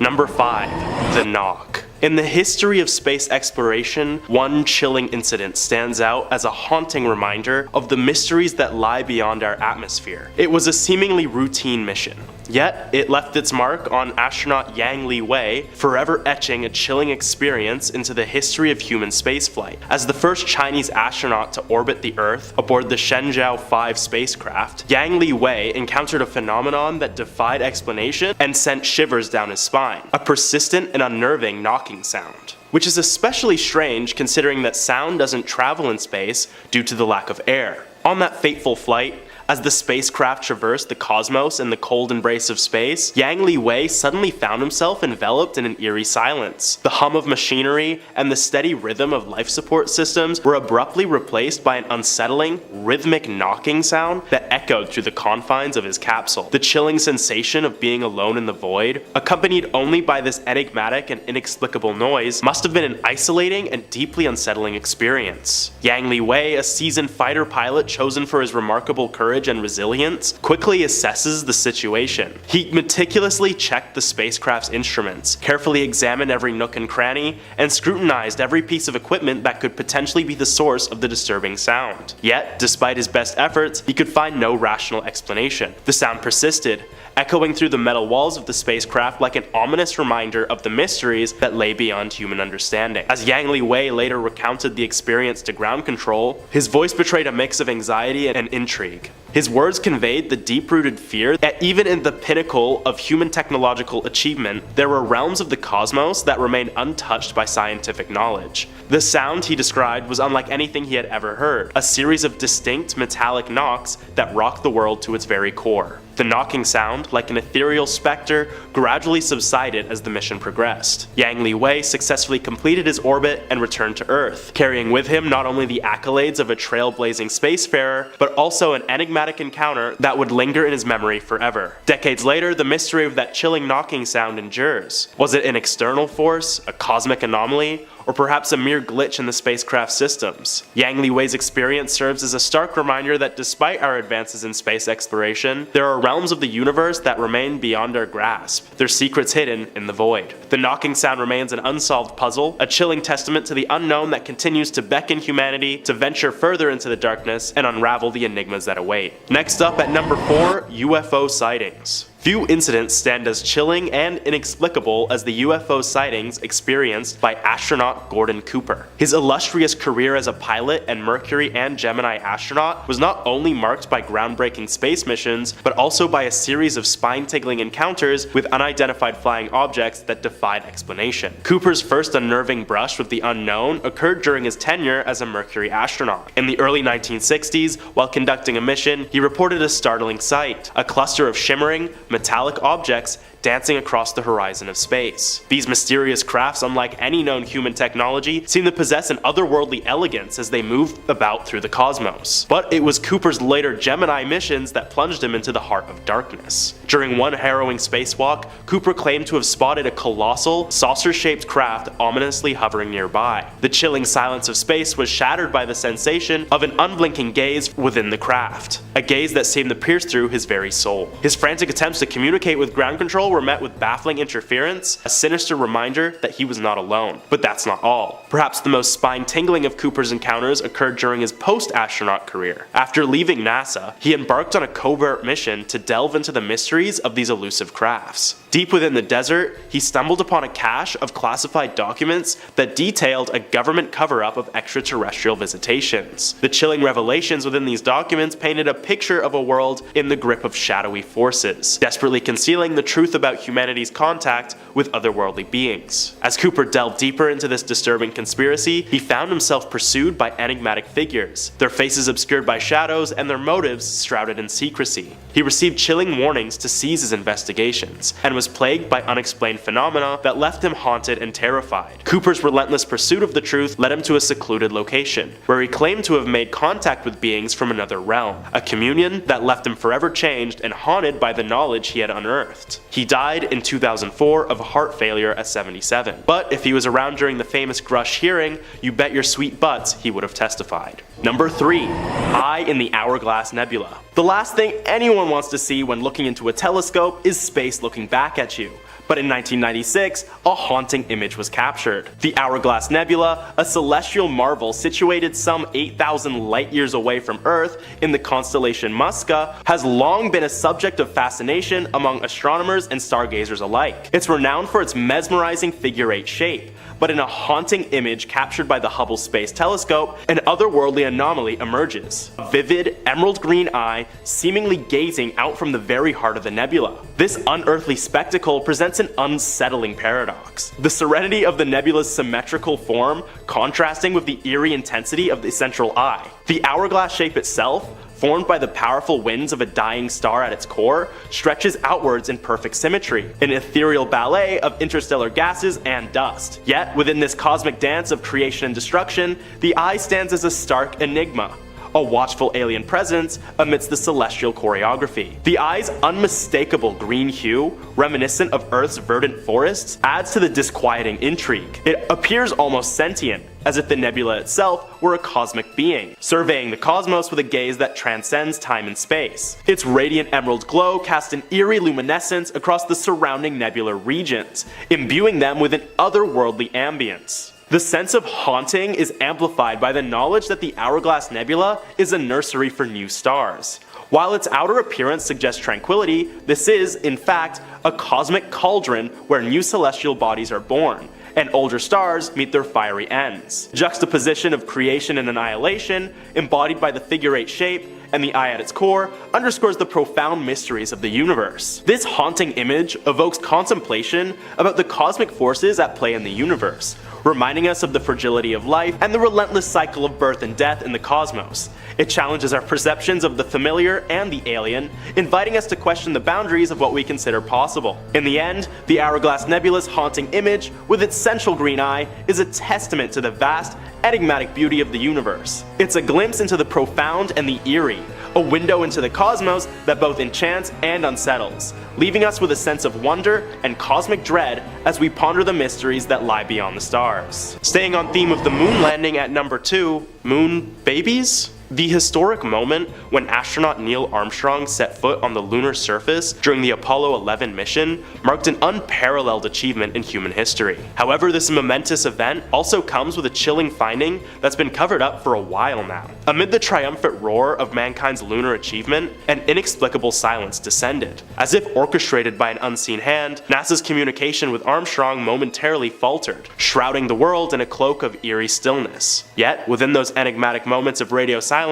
Number 5. The Knock. In the history of space exploration, one chilling incident stands out as a haunting reminder of the mysteries that lie beyond our atmosphere. It was a seemingly routine mission, yet it left its mark on astronaut Yang Li Wei, forever etching a chilling experience into the history of human spaceflight. As the first Chinese astronaut to orbit the Earth aboard the Shenzhou 5 spacecraft, Yang Li Wei encountered a phenomenon that defied explanation and sent shivers down his spine: a persistent and unnerving knocking sound. Which is especially strange considering that sound doesn't travel in space due to the lack of air. On that fateful flight, as the spacecraft traversed the cosmos in the cold embrace of space, Yang Li Wei suddenly found himself enveloped in an eerie silence. The hum of machinery and the steady rhythm of life support systems were abruptly replaced by an unsettling, rhythmic knocking sound that echoed through the confines of his capsule. The chilling sensation of being alone in the void, accompanied only by this enigmatic and inexplicable noise, must have been an isolating and deeply unsettling experience. Yang Li Wei, a seasoned fighter pilot chosen for his remarkable courage and resilience, quickly assesses the situation. He meticulously checked the spacecraft's instruments, carefully examined every nook and cranny, and scrutinized every piece of equipment that could potentially be the source of the disturbing sound. Yet, despite his best efforts, he could find no rational explanation. The sound persisted, echoing through the metal walls of the spacecraft like an ominous reminder of the mysteries that lay beyond human understanding. As Yang Li Wei later recounted the experience to ground control, his voice betrayed a mix of anxiety and intrigue. His words conveyed the deep-rooted fear that even in the pinnacle of human technological achievement, there were realms of the cosmos that remained untouched by scientific knowledge. The sound, he described, was unlike anything he had ever heard, a series of distinct metallic knocks that rocked the world to its very core. The knocking sound, like an ethereal specter, gradually subsided as the mission progressed. Yang Li Wei successfully completed his orbit and returned to Earth, carrying with him not only the accolades of a trailblazing spacefarer, but also an enigmatic encounter that would linger in his memory forever. Decades later, the mystery of that chilling knocking sound endures. Was it an external force, a cosmic anomaly, or perhaps a mere glitch in the spacecraft systems? Yang Li Wei's experience serves as a stark reminder that despite our advances in space exploration, there are realms of the universe that remain beyond our grasp, their secrets hidden in the void. The knocking sound remains an unsolved puzzle, a chilling testament to the unknown that continues to beckon humanity to venture further into the darkness and unravel the enigmas that await. Next up at number 4, UFO sightings. Few incidents stand as chilling and inexplicable as the UFO sightings experienced by astronaut Gordon Cooper. His illustrious career as a pilot and Mercury and Gemini astronaut was not only marked by groundbreaking space missions, but also by a series of spine-tingling encounters with unidentified flying objects that defied explanation. Cooper's first unnerving brush with the unknown occurred during his tenure as a Mercury astronaut. In the early 1960s, while conducting a mission, he reported a startling sight: a cluster of shimmering, metallic objects dancing across the horizon of space. These mysterious crafts, unlike any known human technology, seem to possess an otherworldly elegance as they move about through the cosmos. But it was Cooper's later Gemini missions that plunged him into the heart of darkness. During one harrowing spacewalk, Cooper claimed to have spotted a colossal, saucer-shaped craft ominously hovering nearby. The chilling silence of space was shattered by the sensation of an unblinking gaze within the craft, a gaze that seemed to pierce through his very soul. His frantic attempts to communicate with ground control were met with baffling interference, a sinister reminder that he was not alone. But that's not all. Perhaps the most spine-tingling of Cooper's encounters occurred during his post-astronaut career. After leaving NASA, he embarked on a covert mission to delve into the mysteries of these elusive crafts. Deep within the desert, he stumbled upon a cache of classified documents that detailed a government cover-up of extraterrestrial visitations. The chilling revelations within these documents painted a picture of a world in the grip of shadowy forces, desperately concealing the truth about humanity's contact with otherworldly beings. As Cooper delved deeper into this disturbing conspiracy, he found himself pursued by enigmatic figures, their faces obscured by shadows and their motives shrouded in secrecy. He received chilling warnings to cease his investigations, and was plagued by unexplained phenomena that left him haunted and terrified. Cooper's relentless pursuit of the truth led him to a secluded location, where he claimed to have made contact with beings from another realm, a communion that left him forever changed and haunted by the knowledge he had unearthed. He died in 2004 of heart failure at 77. But if he was around during the famous Grush hearing, you bet your sweet butts he would have testified. Number 3. Eye in the Hourglass Nebula. The last thing anyone wants to see when looking into a telescope is space looking back at you. But in 1996, a haunting image was captured. The Hourglass Nebula, a celestial marvel situated some 8,000 light-years away from Earth in the constellation Musca, has long been a subject of fascination among astronomers and stargazers alike. It's renowned for its mesmerizing figure-8 shape, but in a haunting image captured by the Hubble Space Telescope, an otherworldly anomaly emerges. A vivid, emerald green eye seemingly gazing out from the very heart of the nebula. This unearthly spectacle presents an unsettling paradox. The serenity of the nebula's symmetrical form contrasting with the eerie intensity of the central eye. The hourglass shape itself, formed by the powerful winds of a dying star at its core, stretches outwards in perfect symmetry, an ethereal ballet of interstellar gases and dust. Yet, within this cosmic dance of creation and destruction, the eye stands as a stark enigma, a watchful alien presence amidst the celestial choreography. The eye's unmistakable green hue, reminiscent of Earth's verdant forests, adds to the disquieting intrigue. It appears almost sentient, as if the nebula itself were a cosmic being, surveying the cosmos with a gaze that transcends time and space. Its radiant emerald glow casts an eerie luminescence across the surrounding nebular regions, imbuing them with an otherworldly ambience. The sense of haunting is amplified by the knowledge that the Hourglass Nebula is a nursery for new stars. While its outer appearance suggests tranquility, this is, in fact, a cosmic cauldron where new celestial bodies are born, and older stars meet their fiery ends. Juxtaposition of creation and annihilation, embodied by the figure-8 shape and the eye at its core, underscores the profound mysteries of the universe. This haunting image evokes contemplation about the cosmic forces at play in the universe, reminding us of the fragility of life and the relentless cycle of birth and death in the cosmos. It challenges our perceptions of the familiar and the alien, inviting us to question the boundaries of what we consider possible. In the end, the Hourglass Nebula's haunting image, with its central green eye, is a testament to the vast, enigmatic beauty of the universe. It's a glimpse into the profound and the eerie, a window into the cosmos that both enchants and unsettles, leaving us with a sense of wonder and cosmic dread as we ponder the mysteries that lie beyond the stars. Staying on theme of the moon landing at number 2, moon babies? The historic moment when astronaut Neil Armstrong set foot on the lunar surface during the Apollo 11 mission marked an unparalleled achievement in human history. However, this momentous event also comes with a chilling finding that's been covered up for a while now. Amid the triumphant roar of mankind's lunar achievement, an inexplicable silence descended. As if orchestrated by an unseen hand, NASA's communication with Armstrong momentarily faltered, shrouding the world in a cloak of eerie stillness. Yet, within those enigmatic moments of radio silence,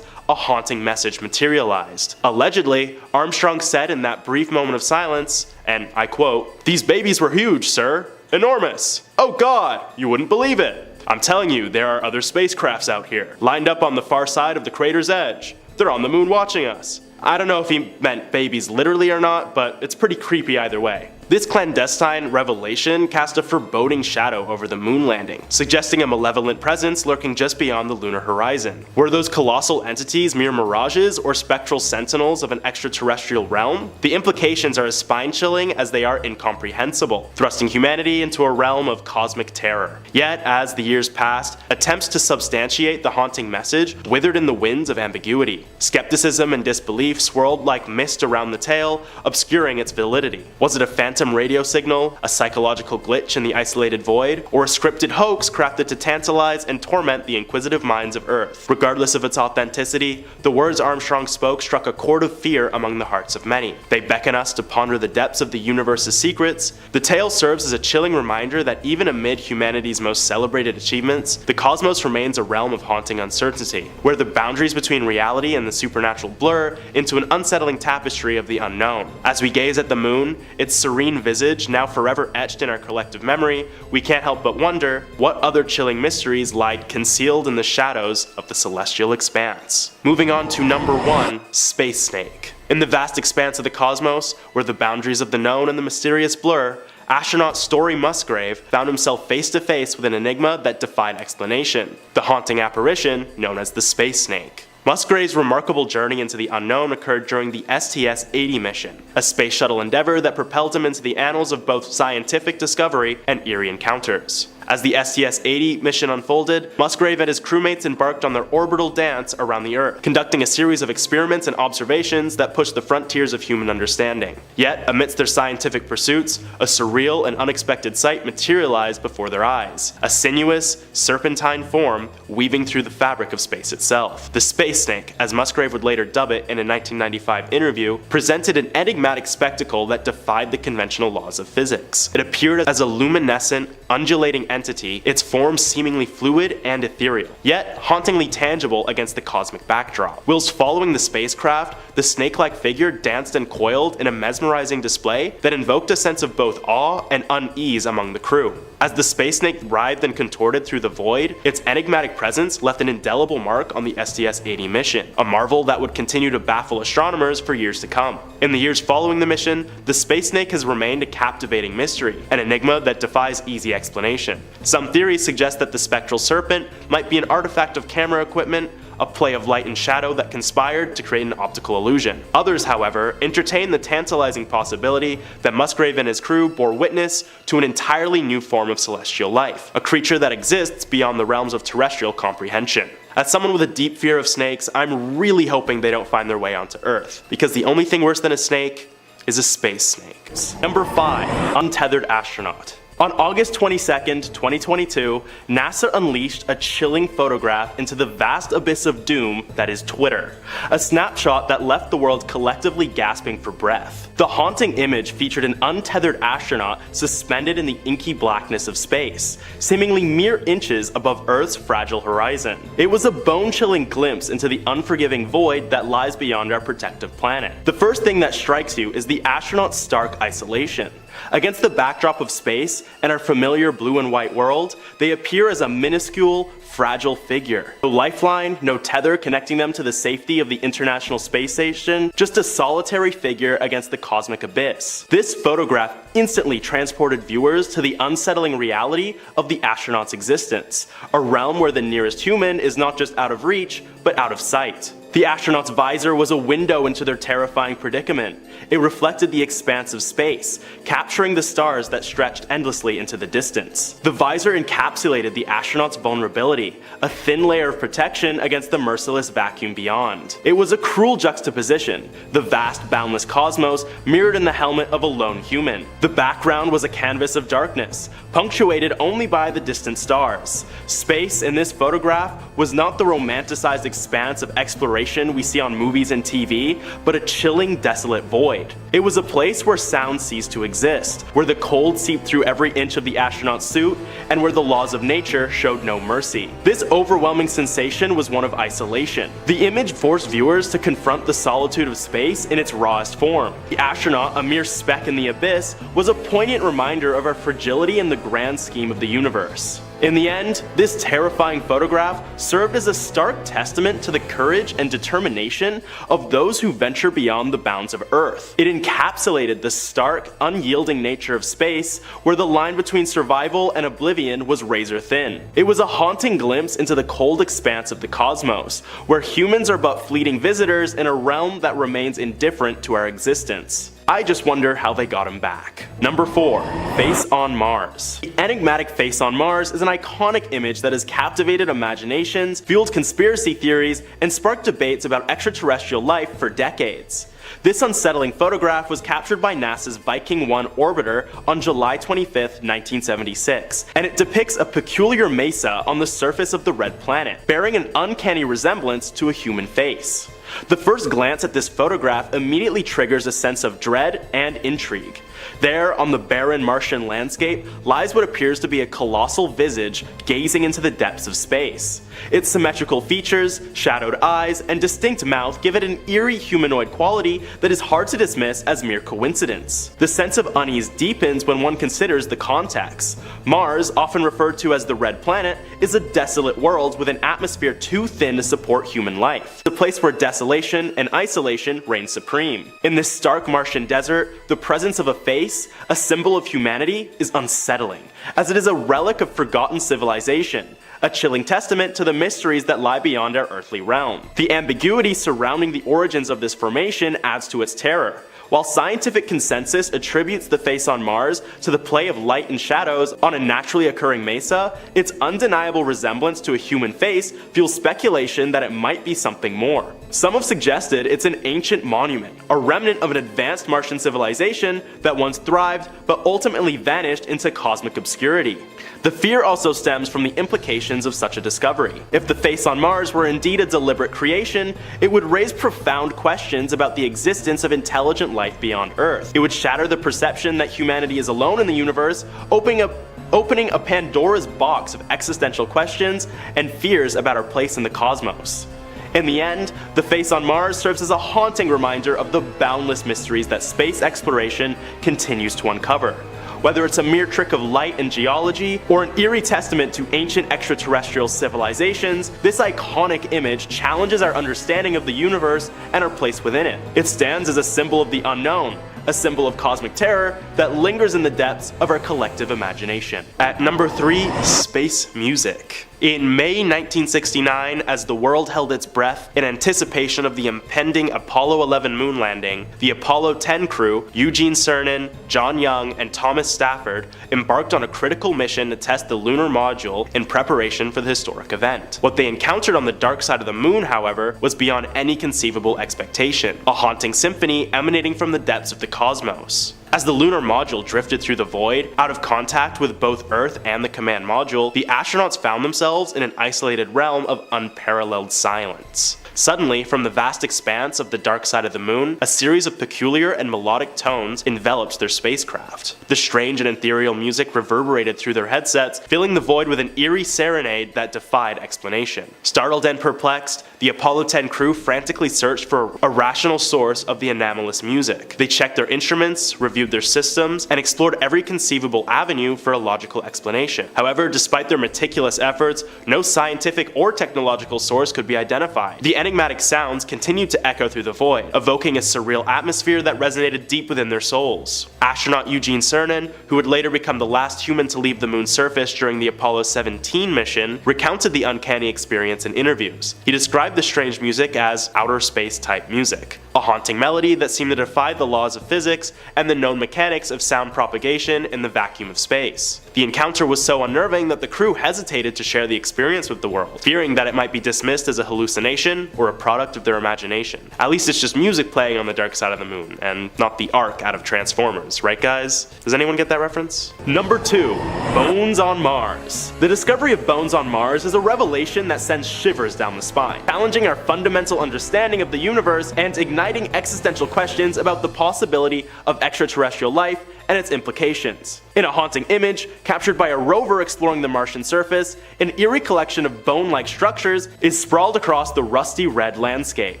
a haunting message materialized. Allegedly, Armstrong said in that brief moment of silence, and I quote, "These babies were huge, sir. Enormous. Oh God, you wouldn't believe it. I'm telling you, there are other spacecrafts out here, lined up on the far side of the crater's edge. They're on the moon watching us." I don't know if he meant babies literally or not, but it's pretty creepy either way. This clandestine revelation cast a foreboding shadow over the moon landing, suggesting a malevolent presence lurking just beyond the lunar horizon. Were those colossal entities mere mirages or spectral sentinels of an extraterrestrial realm? The implications are as spine-chilling as they are incomprehensible, thrusting humanity into a realm of cosmic terror. Yet, as the years passed, attempts to substantiate the haunting message withered in the winds of ambiguity. Skepticism and disbelief swirled like mist around the tale, obscuring its validity. Was it a phantom radio signal, a psychological glitch in the isolated void, or a scripted hoax crafted to tantalize and torment the inquisitive minds of Earth? Regardless of its authenticity, the words Armstrong spoke struck a chord of fear among the hearts of many. They beckon us to ponder the depths of the universe's secrets. The tale serves as a chilling reminder that even amid humanity's most celebrated achievements, the cosmos remains a realm of haunting uncertainty, where the boundaries between reality and the supernatural blur into an unsettling tapestry of the unknown. As we gaze at the moon, its serene visage now forever etched in our collective memory, we can't help but wonder what other chilling mysteries lie concealed in the shadows of the celestial expanse. Moving on to number 1, Space Snake. In the vast expanse of the cosmos, where the boundaries of the known and the mysterious blur, astronaut Story Musgrave found himself face to face with an enigma that defied explanation, the haunting apparition known as the Space Snake. Musgrave's remarkable journey into the unknown occurred during the STS-80 mission, a space shuttle endeavor that propelled him into the annals of both scientific discovery and eerie encounters. As the STS-80 mission unfolded, Musgrave and his crewmates embarked on their orbital dance around the Earth, conducting a series of experiments and observations that pushed the frontiers of human understanding. Yet, amidst their scientific pursuits, a surreal and unexpected sight materialized before their eyes. A sinuous, serpentine form weaving through the fabric of space itself. The space snake, as Musgrave would later dub it in a 1995 interview, presented an enigmatic spectacle that defied the conventional laws of physics. It appeared as a luminescent, undulating entity, its form seemingly fluid and ethereal, yet hauntingly tangible against the cosmic backdrop. Whilst following the spacecraft, the snake-like figure danced and coiled in a mesmerizing display that invoked a sense of both awe and unease among the crew. As the space snake writhed and contorted through the void, its enigmatic presence left an indelible mark on the STS-80 mission, a marvel that would continue to baffle astronomers for years to come. In the years following the mission, the space snake has remained a captivating mystery, an enigma that defies easy explanation. Some theories suggest that the spectral serpent might be an artifact of camera equipment, a play of light and shadow that conspired to create an optical illusion. Others, however, entertain the tantalizing possibility that Musgrave and his crew bore witness to an entirely new form of celestial life, a creature that exists beyond the realms of terrestrial comprehension. As someone with a deep fear of snakes, I'm really hoping they don't find their way onto Earth, because the only thing worse than a snake is a space snake. Number 5. Untethered Astronaut. On August 22nd, 2022, NASA unleashed a chilling photograph into the vast abyss of doom that is Twitter. A snapshot that left the world collectively gasping for breath. The haunting image featured an untethered astronaut suspended in the inky blackness of space, seemingly mere inches above Earth's fragile horizon. It was a bone-chilling glimpse into the unforgiving void that lies beyond our protective planet. The first thing that strikes you is the astronaut's stark isolation. Against the backdrop of space and our familiar blue and white world, they appear as a minuscule, fragile figure. No lifeline, no tether connecting them to the safety of the International Space Station, just a solitary figure against the cosmic abyss. This photograph instantly transported viewers to the unsettling reality of the astronaut's existence, a realm where the nearest human is not just out of reach, but out of sight. The astronaut's visor was a window into their terrifying predicament. It reflected the expanse of space, capturing the stars that stretched endlessly into the distance. The visor encapsulated the astronaut's vulnerability, a thin layer of protection against the merciless vacuum beyond. It was a cruel juxtaposition, the vast, boundless cosmos mirrored in the helmet of a lone human. The background was a canvas of darkness, punctuated only by the distant stars. Space in this photograph was not the romanticized expanse of exploration we see on movies and TV, but a chilling, desolate void. It was a place where sound ceased to exist, where the cold seeped through every inch of the astronaut's suit, and where the laws of nature showed no mercy. This overwhelming sensation was one of isolation. The image forced viewers to confront the solitude of space in its rawest form. The astronaut, a mere speck in the abyss, was a poignant reminder of our fragility in the grand scheme of the universe. In the end, this terrifying photograph served as a stark testament to the courage and determination of those who venture beyond the bounds of Earth. It encapsulated the stark, unyielding nature of space, where the line between survival and oblivion was razor thin. It was a haunting glimpse into the cold expanse of the cosmos, where humans are but fleeting visitors in a realm that remains indifferent to our existence. I just wonder how they got him back. Number 4. Face on Mars. The enigmatic face on Mars is an iconic image that has captivated imaginations, fueled conspiracy theories, and sparked debates about extraterrestrial life for decades. This unsettling photograph was captured by NASA's Viking 1 orbiter on July 25, 1976, and it depicts a peculiar mesa on the surface of the red planet, bearing an uncanny resemblance to a human face. The first glance at this photograph immediately triggers a sense of dread and intrigue. There, on the barren Martian landscape, lies what appears to be a colossal visage gazing into the depths of space. Its symmetrical features, shadowed eyes, and distinct mouth give it an eerie humanoid quality that is hard to dismiss as mere coincidence. The sense of unease deepens when one considers the context. Mars, often referred to as the Red Planet, is a desolate world with an atmosphere too thin to support human life. The place where desolation and isolation reign supreme. In this stark Martian desert, the presence of a face, a symbol of humanity, is unsettling, as it is a relic of forgotten civilization, a chilling testament to the mysteries that lie beyond our earthly realm. The ambiguity surrounding the origins of this formation adds to its terror. While scientific consensus attributes the face on Mars to the play of light and shadows on a naturally occurring mesa, its undeniable resemblance to a human face fuels speculation that it might be something more. Some have suggested it's an ancient monument, a remnant of an advanced Martian civilization that once thrived but ultimately vanished into cosmic obscurity. The fear also stems from the implications of such a discovery. If the face on Mars were indeed a deliberate creation, it would raise profound questions about the existence of intelligent life beyond Earth. It would shatter the perception that humanity is alone in the universe, opening a Pandora's box of existential questions and fears about our place in the cosmos. In the end, the face on Mars serves as a haunting reminder of the boundless mysteries that space exploration continues to uncover. Whether it's a mere trick of light and geology, or an eerie testament to ancient extraterrestrial civilizations, this iconic image challenges our understanding of the universe and our place within it. It stands as a symbol of the unknown, a symbol of cosmic terror that lingers in the depths of our collective imagination. At number 3, space music. In May 1969, as the world held its breath in anticipation of the impending Apollo 11 moon landing, the Apollo 10 crew, Eugene Cernan, John Young, and Thomas Stafford, embarked on a critical mission to test the lunar module in preparation for the historic event. What they encountered on the dark side of the moon, however, was beyond any conceivable expectation, a haunting symphony emanating from the depths of the cosmos. As the lunar module drifted through the void, out of contact with both Earth and the command module, the astronauts found themselves in an isolated realm of unparalleled silence. Suddenly, from the vast expanse of the dark side of the moon, a series of peculiar and melodic tones enveloped their spacecraft. The strange and ethereal music reverberated through their headsets, filling the void with an eerie serenade that defied explanation. Startled and perplexed, the Apollo 10 crew frantically searched for a rational source of the anomalous music. They checked their instruments, reviewed their systems, and explored every conceivable avenue for a logical explanation. However, despite their meticulous efforts, no scientific or technological source could be identified. The enigmatic sounds continued to echo through the void, evoking a surreal atmosphere that resonated deep within their souls. Astronaut Eugene Cernan, who would later become the last human to leave the moon's surface during the Apollo 17 mission, recounted the uncanny experience in interviews. He described the strange music as outer space type music, a haunting melody that seemed to defy the laws of physics and the known mechanics of sound propagation in the vacuum of space. The encounter was so unnerving that the crew hesitated to share the experience with the world, fearing that it might be dismissed as a hallucination or a product of their imagination. At least it's just music playing on the dark side of the moon, and not the Ark out of Transformers, right guys? Does anyone get that reference? Number 2. Bones on Mars. The discovery of bones on Mars is a revelation that sends shivers down the spine, challenging our fundamental understanding of the universe and igniting existential questions about the possibility of extraterrestrial life and its implications. In a haunting image, captured by a rover exploring the Martian surface, an eerie collection of bone-like structures is sprawled across the rusty red landscape.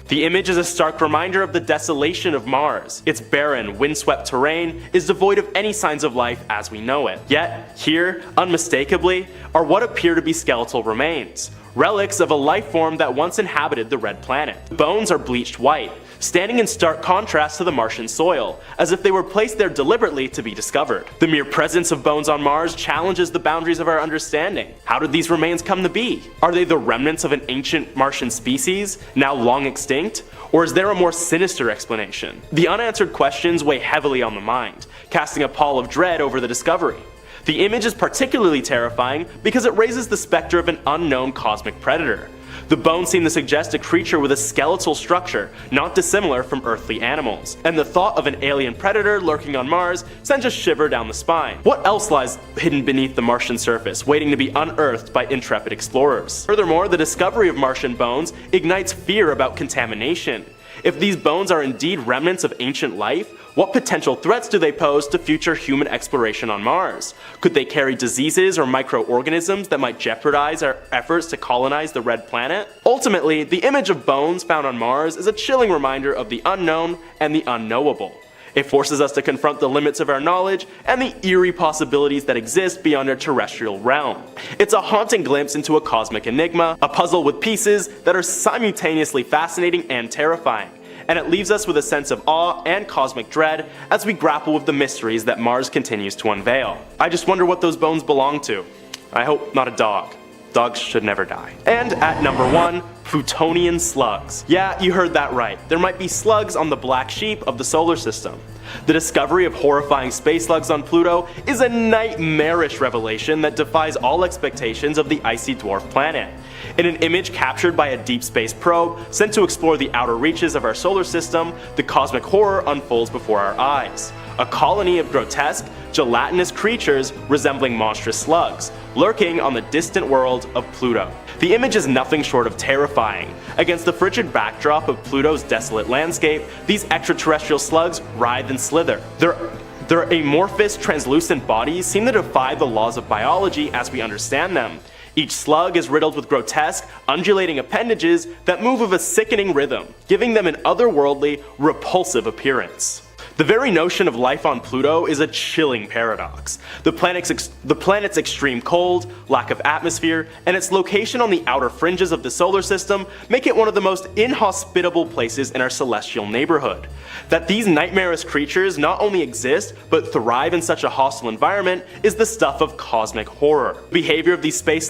The image is a stark reminder of the desolation of Mars. Its barren, windswept terrain is devoid of any signs of life as we know it. Yet, here, unmistakably, are what appear to be skeletal remains, relics of a life form that once inhabited the red planet. The bones are bleached white, standing in stark contrast to the Martian soil, as if they were placed there deliberately to be discovered. The mere presence of bones on Mars challenges the boundaries of our understanding. How did these remains come to be? Are they the remnants of an ancient Martian species, now long extinct? Or is there a more sinister explanation? The unanswered questions weigh heavily on the mind, casting a pall of dread over the discovery. The image is particularly terrifying because it raises the specter of an unknown cosmic predator. The bones seem to suggest a creature with a skeletal structure, not dissimilar from earthly animals, and the thought of an alien predator lurking on Mars sends a shiver down the spine. What else lies hidden beneath the Martian surface, waiting to be unearthed by intrepid explorers? Furthermore, the discovery of Martian bones ignites fear about contamination. If these bones are indeed remnants of ancient life, what potential threats do they pose to future human exploration on Mars? Could they carry diseases or microorganisms that might jeopardize our efforts to colonize the red planet? Ultimately, the image of bones found on Mars is a chilling reminder of the unknown and the unknowable. It forces us to confront the limits of our knowledge and the eerie possibilities that exist beyond our terrestrial realm. It's a haunting glimpse into a cosmic enigma, a puzzle with pieces that are simultaneously fascinating and terrifying. And it leaves us with a sense of awe and cosmic dread as we grapple with the mysteries that Mars continues to unveil. I just wonder what those bones belong to. I hope not a dog. Dogs should never die. And at number 1, Plutonian slugs. Yeah, you heard that right. There might be slugs on the black sheep of the solar system. The discovery of horrifying space slugs on Pluto is a nightmarish revelation that defies all expectations of the icy dwarf planet. In an image captured by a deep space probe sent to explore the outer reaches of our solar system, the cosmic horror unfolds before our eyes. A colony of grotesque, gelatinous creatures resembling monstrous slugs, lurking on the distant world of Pluto. The image is nothing short of terrifying. Against the frigid backdrop of Pluto's desolate landscape, these extraterrestrial slugs writhe and slither. Their amorphous, translucent bodies seem to defy the laws of biology as we understand them. Each slug is riddled with grotesque, undulating appendages that move with a sickening rhythm, giving them an otherworldly, repulsive appearance. The very notion of life on Pluto is a chilling paradox. The planet's extreme cold, lack of atmosphere, and its location on the outer fringes of the solar system make it one of the most inhospitable places in our celestial neighborhood. That these nightmarish creatures not only exist, but thrive in such a hostile environment is the stuff of cosmic horror. The behavior of these space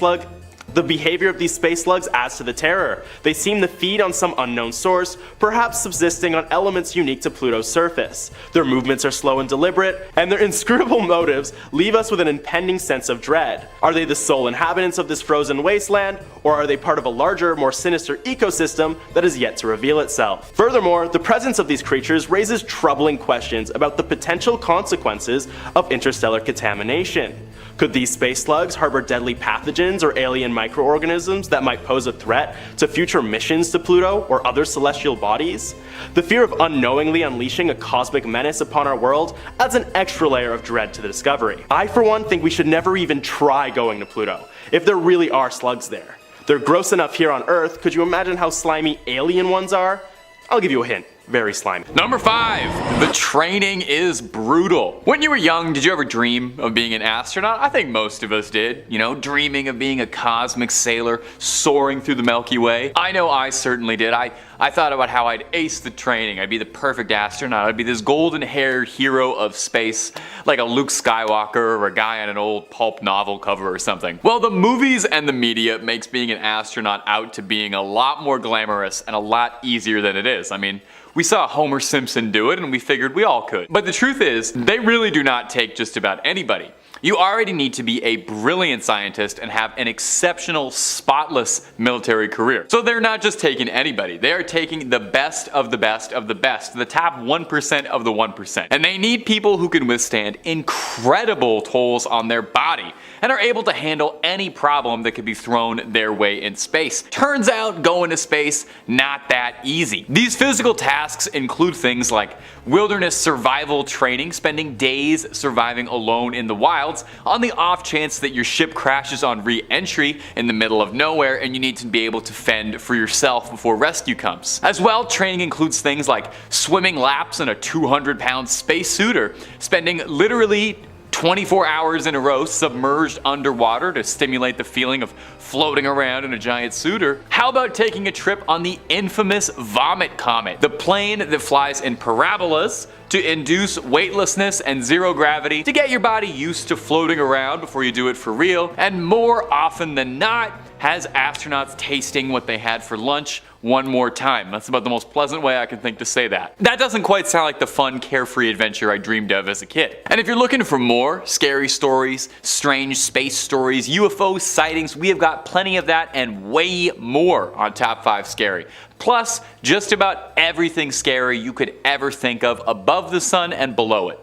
slugs adds to the terror. They seem to feed on some unknown source, perhaps subsisting on elements unique to Pluto's surface. Their movements are slow and deliberate, and their inscrutable motives leave us with an impending sense of dread. Are they the sole inhabitants of this frozen wasteland, or are they part of a larger, more sinister ecosystem that is yet to reveal itself? Furthermore, the presence of these creatures raises troubling questions about the potential consequences of interstellar contamination. Could these space slugs harbor deadly pathogens or alien microorganisms that might pose a threat to future missions to Pluto or other celestial bodies? The fear of unknowingly unleashing a cosmic menace upon our world adds an extra layer of dread to the discovery. I, for one, think we should never even try going to Pluto, if there really are slugs there. They're gross enough here on Earth, could you imagine how slimy alien ones are? I'll give you a hint. Very slimy. Number 5. The training is brutal. When you were young, did you ever dream of being an astronaut? I think most of us did. You know, dreaming of being a cosmic sailor, soaring through the Milky Way. I know I certainly did. I thought about how I'd ace the training. I'd be the perfect astronaut. I'd be this golden-haired hero of space, like a Luke Skywalker or a guy on an old pulp novel cover or something. Well, the movies and the media makes being an astronaut out to being a lot more glamorous and a lot easier than it is. I mean, we saw Homer Simpson do it and we figured we all could. But the truth is, they really do not take just about anybody. You already need to be a brilliant scientist and have an exceptional, spotless military career. So they're not just taking anybody, they are taking the best of the best of the best, the top 1% of the 1%. And they need people who can withstand incredible tolls on their body and are able to handle any problem that could be thrown their way in space. Turns out going to space, not that easy. These physical tasks include things like wilderness survival training, spending days surviving alone in the wilds, on the off chance that your ship crashes on re-entry in the middle of nowhere and you need to be able to fend for yourself before rescue comes. As well, training includes things like swimming laps in a 200-pound spacesuit or spending literally 24 hours in a row submerged underwater to stimulate the feeling of floating around in a giant suit. Or how about taking a trip on the infamous Vomit Comet, the plane that flies in parabolas to induce weightlessness and zero gravity to get your body used to floating around before you do it for real, and more often than not has astronauts tasting what they had for lunch one more time. That's about the most pleasant way I can think to say that. That doesn't quite sound like the fun, carefree adventure I dreamed of as a kid. And if you're looking for more scary stories, strange space stories, UFO sightings, we have got plenty of that and way more on Top 5 Scary. Plus, just about everything scary you could ever think of above the sun and below it.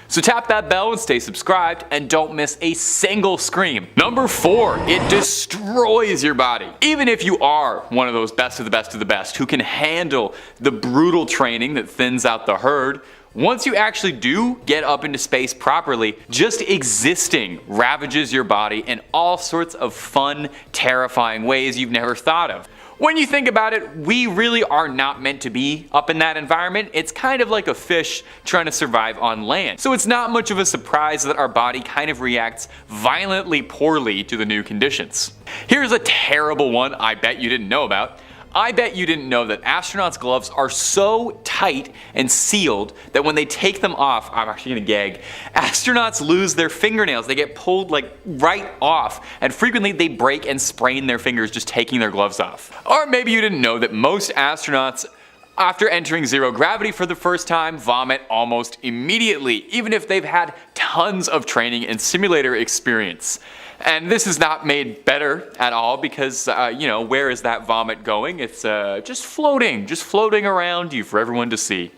So tap that bell and stay subscribed and don't miss a single scream. Number 4, it destroys your body. Even if you are one of those best of the best of the best who can handle the brutal training that thins out the herd, once you actually do get up into space properly, just existing ravages your body in all sorts of fun, terrifying ways you've never thought of. When you think about it, we really are not meant to be up in that environment. It's kind of like a fish trying to survive on land. So it's not much of a surprise that our body kind of reacts violently poorly to the new conditions. Here's a terrible one I bet you didn't know about. I bet you didn't know that astronauts' gloves are so tight and sealed that when they take them off, I'm actually gonna gag, astronauts lose their fingernails. They get pulled like right off, and frequently they break and sprain their fingers just taking their gloves off. Or maybe you didn't know that most astronauts, after entering zero gravity for the first time, vomit almost immediately, even if they've had tons of training and simulator experience. And this is not made better at all because, where is that vomit going? It's just floating around you for everyone to see.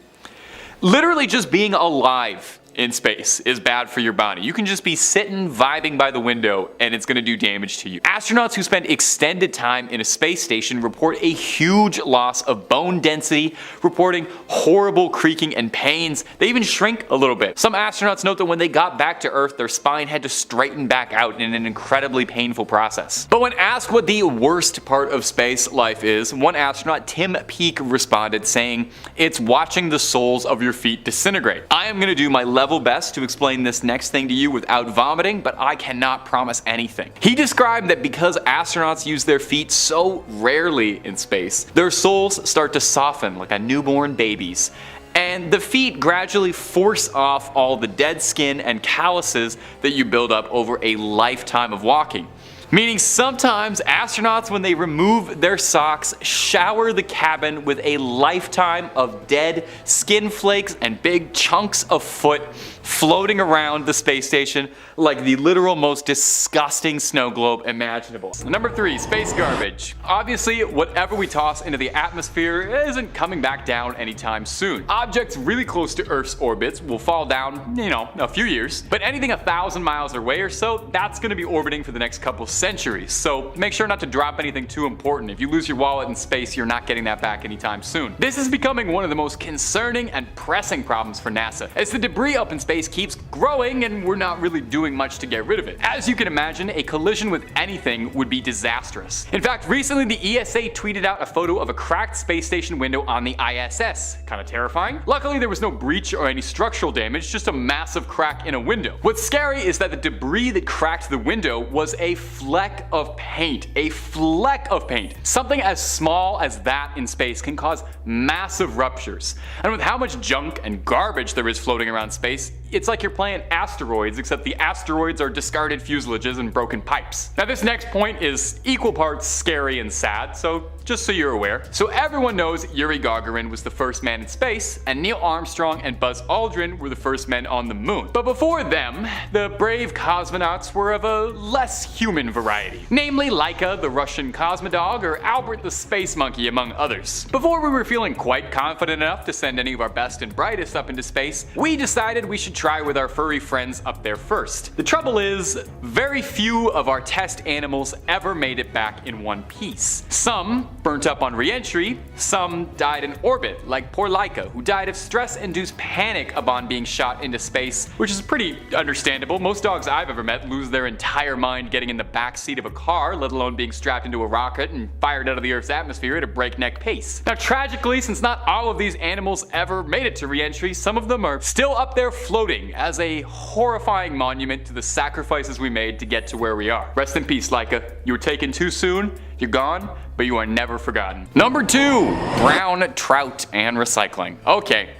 Literally just being alive in space is bad for your body. You can just be sitting, vibing by the window, and it's gonna do damage to you. Astronauts who spend extended time in a space station report a huge loss of bone density, reporting horrible creaking and pains. They even shrink a little bit. Some astronauts note that when they got back to Earth, their spine had to straighten back out in an incredibly painful process. But when asked what the worst part of space life is, one astronaut, Tim Peake, responded saying, "It's watching the soles of your feet disintegrate." I am gonna do my level best to explain this next thing to you without vomiting, but I cannot promise anything. He described that because astronauts use their feet so rarely in space, their soles start to soften like a newborn baby's. And the feet gradually force off all the dead skin and calluses that you build up over a lifetime of walking. Meaning sometimes astronauts, when they remove their socks, shower the cabin with a lifetime of dead skin flakes and big chunks of foot floating around the space station like the literal most disgusting snow globe imaginable. Number 3, space garbage. Obviously, whatever we toss into the atmosphere isn't coming back down anytime soon. Objects really close to Earth's orbits will fall down, a few years, but anything 1,000 miles away or so, that's gonna be orbiting for the next couple centuries. So make sure not to drop anything too important. If you lose your wallet in space, you're not getting that back anytime soon. This is becoming one of the most concerning and pressing problems for NASA, as the debris up in space keeps growing and we're not really doing much to get rid of it. As you can imagine, a collision with anything would be disastrous. In fact, recently the ESA tweeted out a photo of a cracked space station window on the ISS. Kinda terrifying. Luckily there was no breach or any structural damage, just a massive crack in a window. What's scary is that the debris that cracked the window was a fleck of paint. A fleck of paint. Something as small as that in space can cause massive ruptures. And with how much junk and garbage there is floating around space, it's like you're playing asteroids, except the asteroids are discarded fuselages and broken pipes. Now this next point is equal parts scary and sad, so just so you're aware. So everyone knows Yuri Gagarin was the first man in space, and Neil Armstrong and Buzz Aldrin were the first men on the moon. But before them, the brave cosmonauts were of a less human variety. Namely Laika, the Russian Cosmodog, or Albert the Space Monkey, among others. Before we were feeling quite confident enough to send any of our best and brightest up into space, we decided we should try with our furry friends up there first. The trouble is, very few of our test animals ever made it back in one piece. Some burnt up on re-entry, some died in orbit, like poor Laika, who died of stress-induced panic upon being shot into space, which is pretty understandable. Most dogs I've ever met lose their entire mind getting in the backseat of a car, let alone being strapped into a rocket and fired out of the Earth's atmosphere at a breakneck pace. Now tragically, since not all of these animals ever made it to re-entry, some of them are still up there floating as a horrifying monument to the sacrifices we made to get to where we are. Rest in peace, Laika. You were taken too soon, you're gone, but you are never forgotten. Number 2, brown trout and recycling. Okay,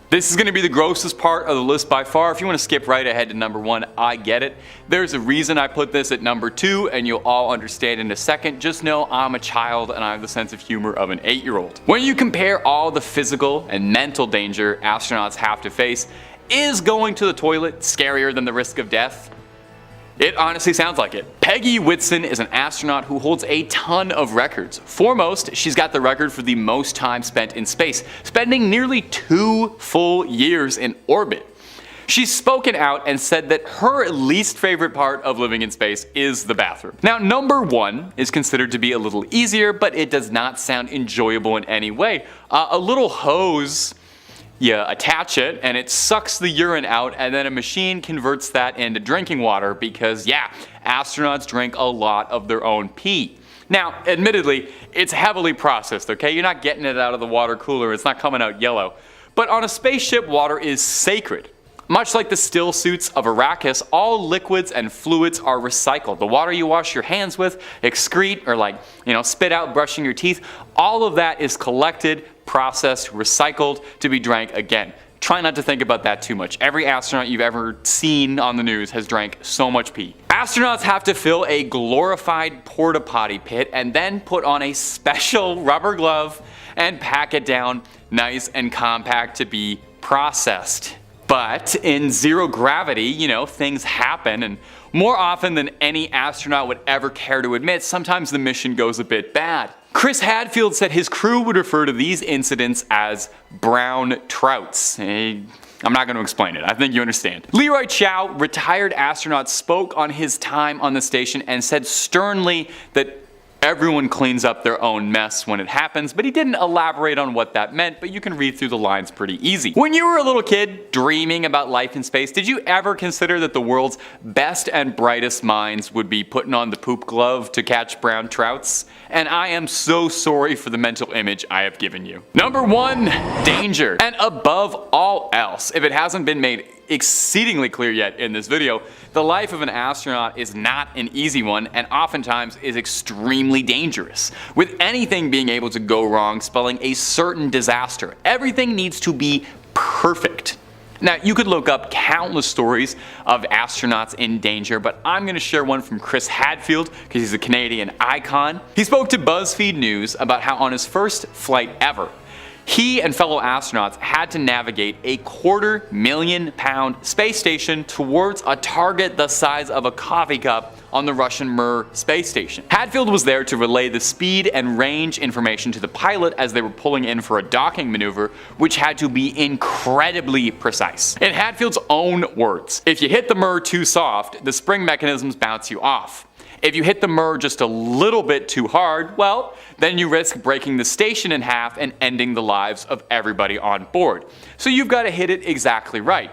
this is going to be the grossest part of the list by far. If you want to skip right ahead to number 1, I get it. There's a reason I put this at number 2, and you'll all understand in a second. Just know I'm a child and I have the sense of humor of an 8-year-old. When you compare all the physical and mental danger astronauts have to face, is going to the toilet scarier than the risk of death? It honestly sounds like it. Peggy Whitson is an astronaut who holds a ton of records. Foremost, she's got the record for the most time spent in space, spending nearly 2 full years in orbit. She's spoken out and said that her least favorite part of living in space is the bathroom. Now, number 1 is considered to be a little easier, but it does not sound enjoyable in any way. A little hose, you attach it and it sucks the urine out, and then a machine converts that into drinking water because, yeah, astronauts drink a lot of their own pee. Now, admittedly, it's heavily processed, okay? You're not getting it out of the water cooler, it's not coming out yellow. But on a spaceship, water is sacred. Much like the still suits of Arrakis, all liquids and fluids are recycled. The water you wash your hands with, excrete, or spit out brushing your teeth, all of that is collected, processed, recycled to be drank again. Try not to think about that too much. Every astronaut you've ever seen on the news has drank so much pee. Astronauts have to fill a glorified porta potty pit and then put on a special rubber glove and pack it down nice and compact to be processed. But in zero gravity, things happen, and more often than any astronaut would ever care to admit, sometimes the mission goes a bit bad. Chris Hadfield said his crew would refer to these incidents as brown trouts. I'm not going to explain it, I think you understand. Leroy Chow, retired astronaut, spoke on his time on the station and said sternly that everyone cleans up their own mess when it happens, but he didn't elaborate on what that meant, but you can read through the lines pretty easy. When you were a little kid dreaming about life in space, did you ever consider that the world's best and brightest minds would be putting on the poop glove to catch brown trouts? And I am so sorry for the mental image I have given you. Number 1, danger. And above all else, if it hasn't been made exceedingly clear yet in this video, the life of an astronaut is not an easy one and oftentimes is extremely dangerous, with anything being able to go wrong spelling a certain disaster. Everything needs to be perfect. Now, you could look up countless stories of astronauts in danger, but I'm going to share one from Chris Hadfield because he's a Canadian icon. He spoke to BuzzFeed News about how on his first flight ever, he and fellow astronauts had to navigate a £250,000 space station towards a target the size of a coffee cup on the Russian Mir space station. Hadfield was there to relay the speed and range information to the pilot as they were pulling in for a docking maneuver, which had to be incredibly precise. In Hadfield's own words, if you hit the Mir too soft, the spring mechanisms bounce you off. If you hit the Mir just a little bit too hard, well, then you risk breaking the station in half and ending the lives of everybody on board. So you've got to hit it exactly right.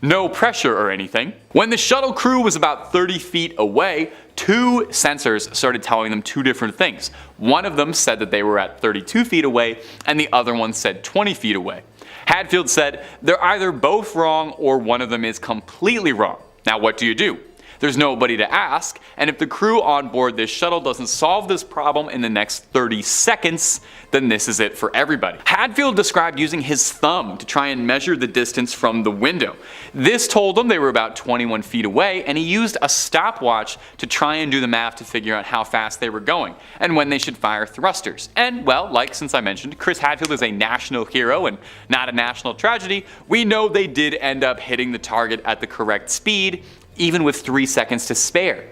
No pressure or anything. When the shuttle crew was about 30 feet away, 2 sensors started telling them 2 different things. One of them said that they were at 32 feet away, and the other one said 20 feet away. Hadfield said, they're either both wrong or one of them is completely wrong. Now what do? There's nobody to ask, and if the crew on board this shuttle doesn't solve this problem in the next 30 seconds, then this is it for everybody. Hadfield described using his thumb to try and measure the distance from the window. This told him they were about 21 feet away, and he used a stopwatch to try and do the math to figure out how fast they were going, and when they should fire thrusters. And well, since I mentioned, Chris Hadfield is a national hero and not a national tragedy, we know they did end up hitting the target at the correct speed, even with 3 seconds to spare.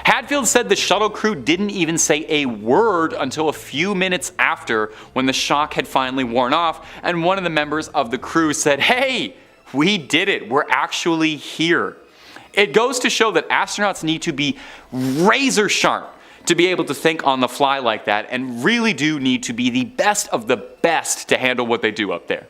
Hadfield said the shuttle crew didn't even say a word until a few minutes after, when the shock had finally worn off, and one of the members of the crew said, "Hey, we did it, we're actually here." It goes to show that astronauts need to be razor sharp to be able to think on the fly like that, and really do need to be the best of the best to handle what they do up there.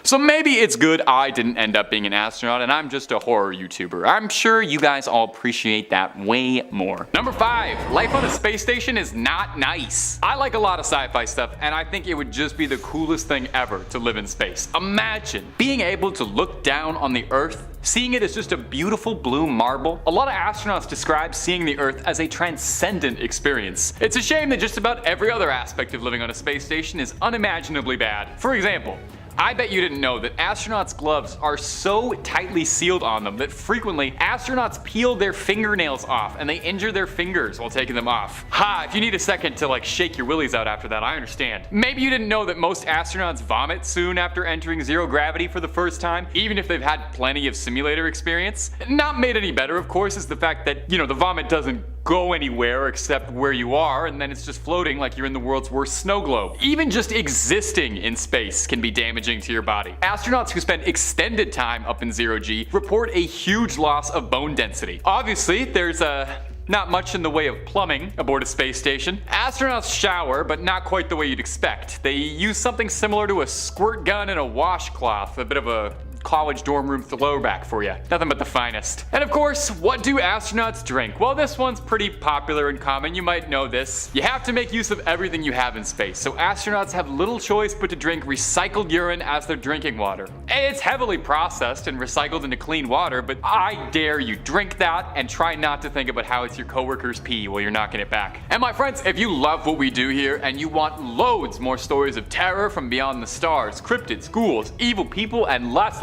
So maybe it's good I didn't end up being an astronaut and I'm just a horror YouTuber. I'm sure you guys all appreciate that way more. Number 5, life on a space station is not nice. I like a lot of sci-fi stuff, and I think it would just be the coolest thing ever to live in space. Imagine being able to look down on the Earth, seeing it as just a beautiful blue marble. A lot of astronauts describe seeing the Earth as a transcendent experience. It's a shame that just about every other aspect of living on a space station is unimaginably bad. For example, I bet you didn't know that astronauts' gloves are so tightly sealed on them that frequently astronauts peel their fingernails off and they injure their fingers while taking them off. Ha, if you need a second to shake your willies out after that, I understand. Maybe you didn't know that most astronauts vomit soon after entering zero gravity for the first time, even if they've had plenty of simulator experience. Not made any better, of course, is the fact that, the vomit doesn't go anywhere except where you are, and then it's just floating like you're in the world's worst snow globe. Even just existing in space can be damaging to your body. Astronauts who spend extended time up in zero G report a huge loss of bone density. Obviously, there's not much in the way of plumbing aboard a space station. Astronauts shower, but not quite the way you'd expect. They use something similar to a squirt gun and a washcloth, a bit of a college dorm room throwback for you. Nothing but the finest. And of course, what do astronauts drink? Well, this one's pretty popular and common. You might know this. You have to make use of everything you have in space, so astronauts have little choice but to drink recycled urine as their drinking water. It's heavily processed and recycled into clean water, but I dare you, drink that and try not to think about how it's your coworker's pee while you're knocking it back. And my friends, if you love what we do here and you want loads more stories of terror from beyond the stars, cryptids, ghouls, evil people, and lots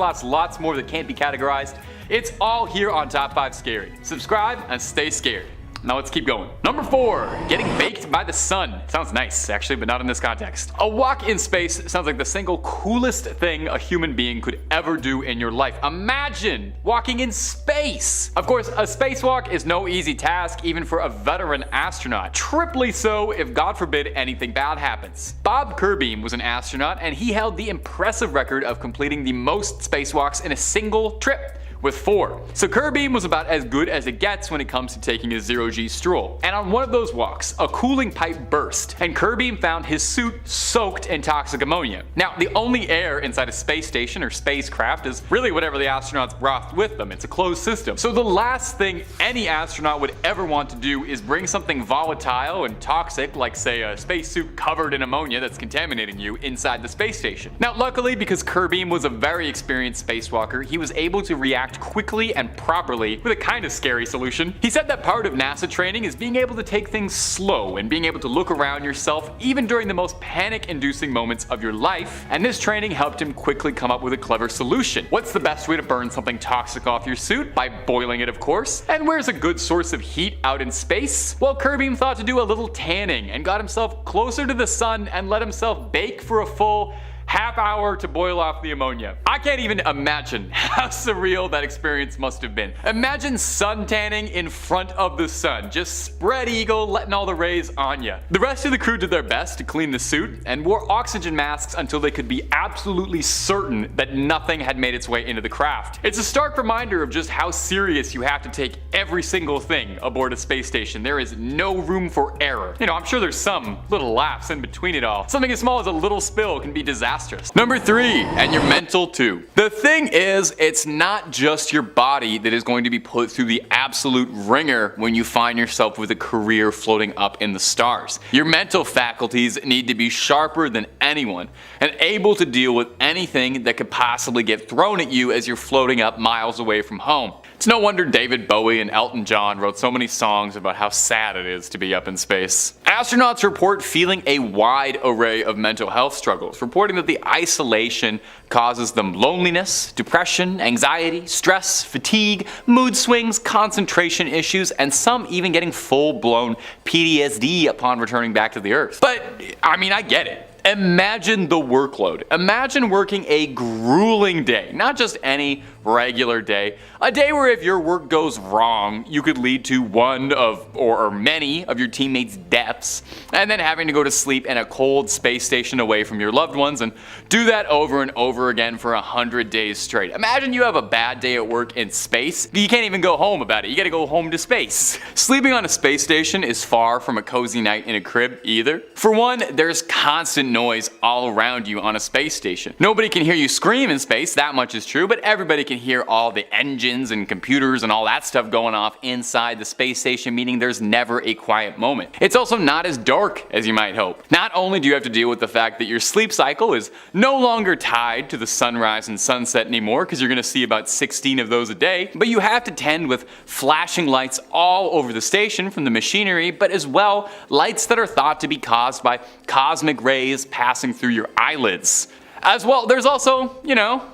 more that can't be categorized, it's all here on Top 5 Scary. Subscribe and stay scared. Now let's keep going. Number 4, getting baked by the sun. Sounds nice, actually, but not in this context. A walk in space sounds like the single coolest thing a human being could ever do in your life. Imagine walking in space! Of course, a spacewalk is no easy task, even for a veteran astronaut. Triply so if, God forbid, anything bad happens. Bob Kerbeam was an astronaut, and he held the impressive record of completing the most spacewalks in a single trip, with 4. So Kerbeam was about as good as it gets when it comes to taking a zero-G stroll. And on one of those walks, a cooling pipe burst, and Kerbeam found his suit soaked in toxic ammonia. Now, the only air inside a space station or spacecraft is really whatever the astronauts brought with them. It's a closed system. So the last thing any astronaut would ever want to do is bring something volatile and toxic, like say a spacesuit covered in ammonia that's contaminating you, inside the space station. Now, luckily, because Kerbeam was a very experienced spacewalker, he was able to react quickly and properly with a kind of scary solution. He said that part of NASA training is being able to take things slow and being able to look around yourself even during the most panic-inducing moments of your life, and this training helped him quickly come up with a clever solution. What's the best way to burn something toxic off your suit? By boiling it, of course. And where's a good source of heat out in space? Well, Kerbeam thought to do a little tanning and got himself closer to the sun and let himself bake for a full half hour to boil off the ammonia. I can't even imagine how surreal that experience must have been. Imagine sun tanning in front of the sun, just spread eagle, letting all the rays on ya. The rest of the crew did their best to clean the suit and wore oxygen masks until they could be absolutely certain that nothing had made its way into the craft. It's a stark reminder of just how serious you have to take every single thing aboard a space station. There is no room for error. You know, I'm sure there's some little laughs in between it all. Something as small as a little spill can be disastrous. Number 3, and your mental too. The thing is, it's not just your body that is going to be put through the absolute ringer when you find yourself with a career floating up in the stars. Your mental faculties need to be sharper than anyone and able to deal with anything that could possibly get thrown at you as you're floating up miles away from home. It's no wonder David Bowie and Elton John wrote so many songs about how sad it is to be up in space. Astronauts report feeling a wide array of mental health struggles, reporting that the isolation causes them loneliness, depression, anxiety, stress, fatigue, mood swings, concentration issues, and some even getting full-blown PTSD upon returning back to the Earth. But, I mean, I get it. Imagine the workload. Imagine working a grueling day, not just any regular day. A day where if your work goes wrong, you could lead to one of or many of your teammates' deaths, and then having to go to sleep in a cold space station away from your loved ones and do that over and over again for 100 days straight. Imagine you have a bad day at work in space. You can't even go home about it. You gotta go home to space. Sleeping on a space station is far from a cozy night in a crib either. For one, there's constant noise all around you on a space station. Nobody can hear you scream in space, that much is true, but everybody can hear all the engines and computers and all that stuff going off inside the space station, meaning there's never a quiet moment. It's also not as dark as you might hope. Not only do you have to deal with the fact that your sleep cycle is no longer tied to the sunrise and sunset anymore, because you're going to see about 16 of those a day, but you have to tend with flashing lights all over the station from the machinery, but as well lights that are thought to be caused by cosmic rays passing through your eyelids. As well, there's also, you know,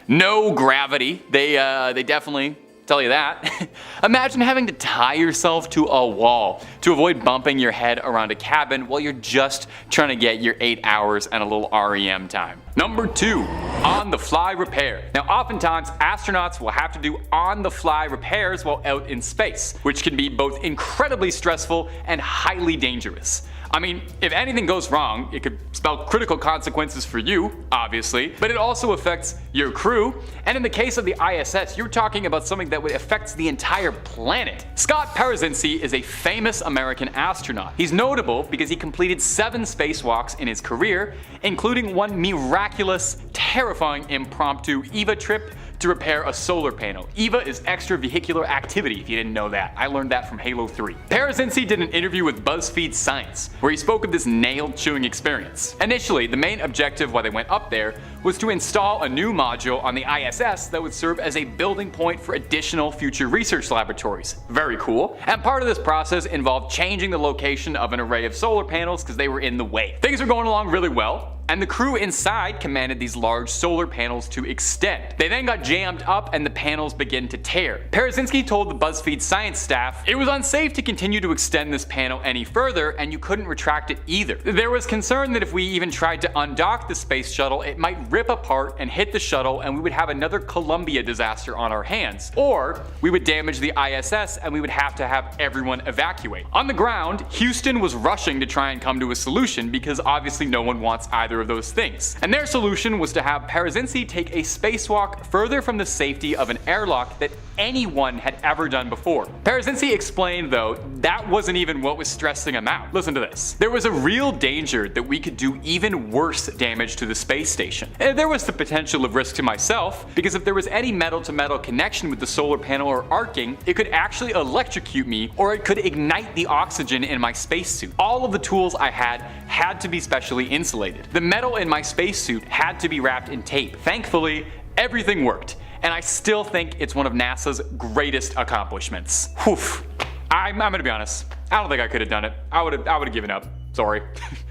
no gravity. They definitely tell you that. Imagine having to tie yourself to a wall to avoid bumping your head around a cabin while you're just trying to get your 8 hours and a little REM time. Number 2, on-the-fly repair. Now, oftentimes astronauts will have to do on-the-fly repairs while out in space, which can be both incredibly stressful and highly dangerous. I mean, if anything goes wrong, it could spell critical consequences for you, obviously, but it also affects your crew, and in the case of the ISS, you're talking about something that affects the entire planet. Scott Parazinski is a famous American astronaut. He's notable because he completed 7 spacewalks in his career, including one miraculous, terrifying impromptu EVA trip to repair a solar panel. EVA is extravehicular activity, if you didn't know that. I learned that from Halo 3. Parazinski did an interview with BuzzFeed Science, where he spoke of this nail-chewing experience. Initially, the main objective why they went up there was to install a new module on the ISS that would serve as a building point for additional future research laboratories. Very cool. And part of this process involved changing the location of an array of solar panels because they were in the way. Things were going along really well, and the crew inside commanded these large solar panels to extend. They then got jammed up and the panels began to tear. Parazinski told the BuzzFeed Science staff it was unsafe to continue to extend this panel any further, and you couldn't retract it either. There was concern that if we even tried to undock the space shuttle, it might rip apart and hit the shuttle and we would have another Columbia disaster on our hands. Or we would damage the ISS and we would have to have everyone evacuate. On the ground, Houston was rushing to try and come to a solution because obviously no one wants either of those things. And their solution was to have Parazinski take a spacewalk further from the safety of an airlock that anyone had ever done before. Parazinski explained though that wasn't even what was stressing him out. Listen to this. There was a real danger that we could do even worse damage to the space station. And there was the potential of risk to myself, because if there was any metal-to-metal connection with the solar panel or arcing, it could actually electrocute me, or it could ignite the oxygen in my spacesuit. All of the tools I had to be specially insulated. The metal in my spacesuit had to be wrapped in tape. Thankfully, everything worked, and I still think it's one of NASA's greatest accomplishments. Whew. I'm gonna be honest, I don't think I could have done it. I would have given up. Sorry.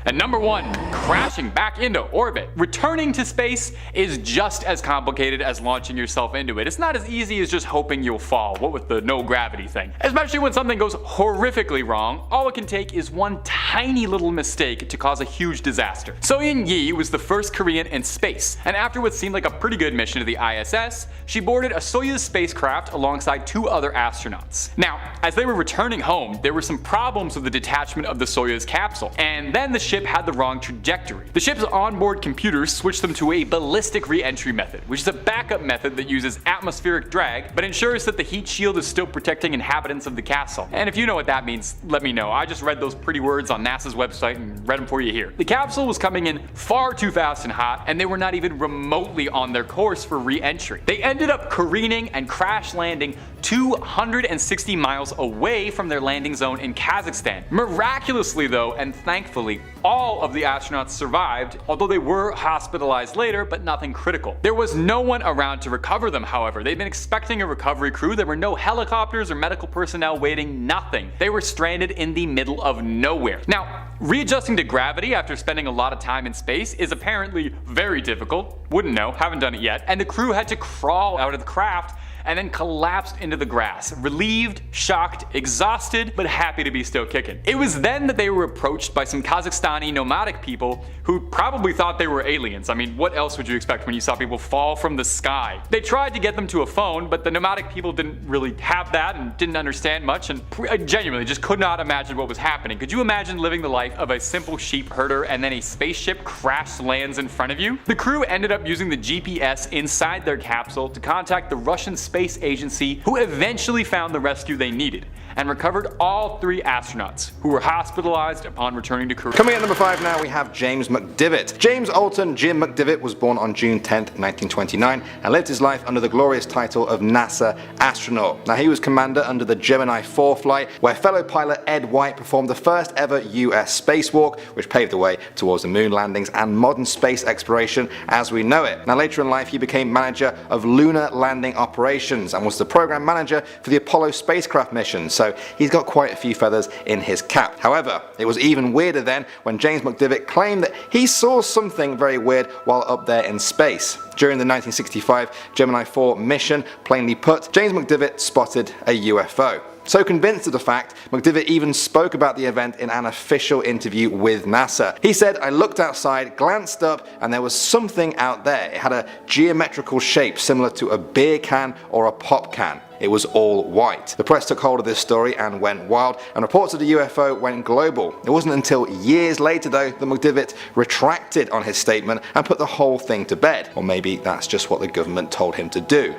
And number 1, crashing back into orbit. Returning to space is just as complicated as launching yourself into it. It's not as easy as just hoping you'll fall, what with the no gravity thing. Especially when something goes horrifically wrong, all it can take is one tiny little mistake to cause a huge disaster. Soyeon Yi was the first Korean in space, and after what seemed like a pretty good mission to the ISS, she boarded a Soyuz spacecraft alongside 2 other astronauts. Now, as they were returning home, there were some problems with the detachment of the Soyuz capsule, and then the ship had the wrong trajectory. The ship's onboard computers switched them to a ballistic re-entry method, which is a backup method that uses atmospheric drag, but ensures that the heat shield is still protecting inhabitants of the castle. And if you know what that means, let me know. I just read those pretty words on NASA's website and read them for you here. The capsule was coming in far too fast and hot, and they were not even remotely on their course for re-entry. They ended up careening and crash landing 260 miles away from their landing zone in Kazakhstan. Miraculously though, and thankfully, all of the astronauts survived, although they were hospitalized later, but nothing critical. There was no one around to recover them, however. They'd been expecting a recovery crew. There were no helicopters or medical personnel waiting, nothing. They were stranded in the middle of nowhere. Now, readjusting to gravity after spending a lot of time in space is apparently very difficult. Wouldn't know, haven't done it yet. And the crew had to crawl out of the craft and then collapsed into the grass, relieved, shocked, exhausted, but happy to be still kicking. It was then that they were approached by some Kazakhstani nomadic people who probably thought they were aliens. I mean, what else would you expect when you saw people fall from the sky? They tried to get them to a phone, but the nomadic people didn't really have that and didn't understand much, and genuinely just could not imagine what was happening. Could you imagine living the life of a simple sheep herder and then a spaceship crash lands in front of you? The crew ended up using the GPS inside their capsule to contact the Russian Space Agency, who eventually found the rescue they needed and recovered all 3 astronauts who were hospitalized upon returning to Korea. Coming at number 5 now, we have James McDivitt. James Alton Jim McDivitt was born on June 10th, 1929 and lived his life under the glorious title of NASA Astronaut. Now, he was commander under the Gemini 4 flight, where fellow pilot Ed White performed the first ever US spacewalk, which paved the way towards the moon landings and modern space exploration as we know it. Now, later in life, he became manager of lunar landing operations and was the program manager for the Apollo spacecraft missions. So he's got quite a few feathers in his cap. However, it was even weirder then when James McDivitt claimed that he saw something very weird while up there in space. During the 1965 Gemini 4 mission, plainly put, James McDivitt spotted a UFO. So convinced of the fact, McDivitt even spoke about the event in an official interview with NASA. He said, "I looked outside, glanced up, and there was something out there. It had a geometrical shape similar to a beer can or a pop can. It was all white." The press took hold of this story and went wild, and reports of the UFO went global. It wasn't until years later though that McDivitt retracted on his statement and put the whole thing to bed. Or maybe that's just what the government told him to do.